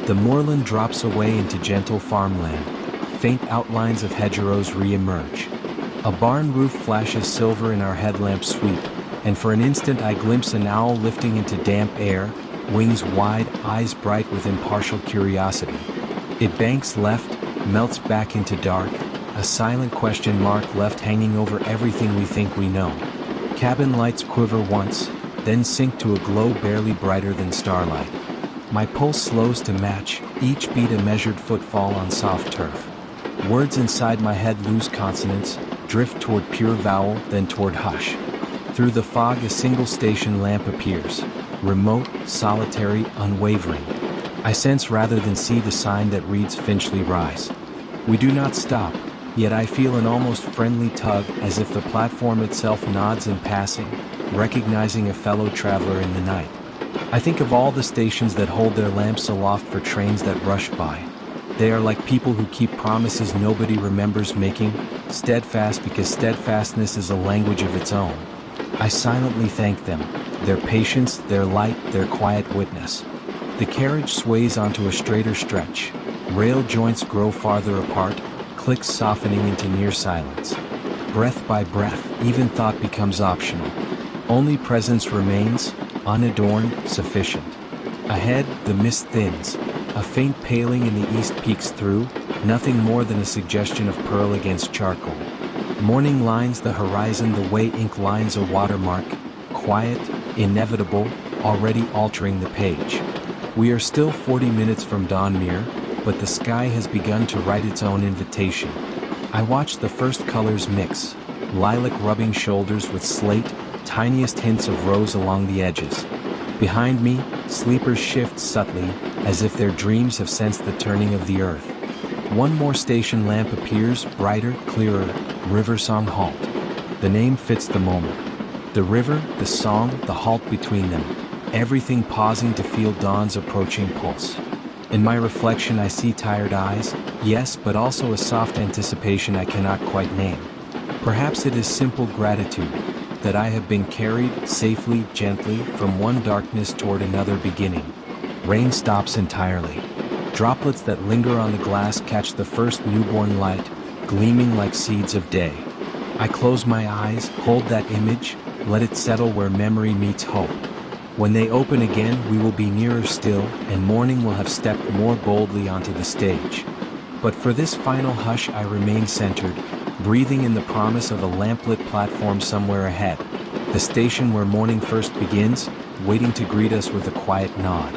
The moorland drops away into gentle farmland. Faint outlines of hedgerows re-emerge. A barn roof flashes silver in our headlamp sweep, and for an instant I glimpse an owl lifting into damp air, wings wide, eyes bright with impartial curiosity. It banks left, melts back into dark, a silent question mark left hanging over everything we think we know. Cabin lights quiver once, then sink to a glow barely brighter than starlight. My pulse slows to match, each beat a measured footfall on soft turf. Words inside my head lose consonants, drift toward pure vowel, then toward hush. Through the fog a single station lamp appears, remote, solitary, unwavering. I sense rather than see the sign that reads Finchley Rise. We do not stop, yet I feel an almost friendly tug as if the platform itself nods in passing, recognizing a fellow traveler in the night. I think of all the stations that hold their lamps aloft for trains that rush by. They are like people who keep promises nobody remembers making, steadfast because steadfastness is a language of its own. I silently thank them, their patience, their light, their quiet witness. The carriage sways onto a straighter stretch. Rail joints grow farther apart, clicks softening into near silence. Breath by breath, even thought becomes optional. Only presence remains, unadorned, sufficient. Ahead, the mist thins. A faint paling in the east peeks through, nothing more than a suggestion of pearl against charcoal. Morning lines the horizon the way ink lines a watermark, quiet, inevitable, already altering the page. We are still 40 minutes from Dawnmere, but the sky has begun to write its own invitation. I watch the first colors mix, lilac rubbing shoulders with slate, tiniest hints of rose along the edges. Behind me, sleepers shift subtly, as if their dreams have sensed the turning of the earth. One more station lamp appears, brighter, clearer, Riversong Halt. The name fits the moment. The river, the song, the halt between them, everything pausing to feel dawn's approaching pulse. In my reflection I see tired eyes, yes, but also a soft anticipation I cannot quite name. Perhaps it is simple gratitude, that I have been carried, safely, gently, from one darkness toward another beginning. Rain stops entirely. Droplets that linger on the glass catch the first newborn light, gleaming like seeds of day. I close my eyes, hold that image, let it settle where memory meets hope. When they open again, we will be nearer still, and morning will have stepped more boldly onto the stage. But for this final hush I remain centered, breathing in the promise of a lamplit platform somewhere ahead, the station where morning first begins, waiting to greet us with a quiet nod.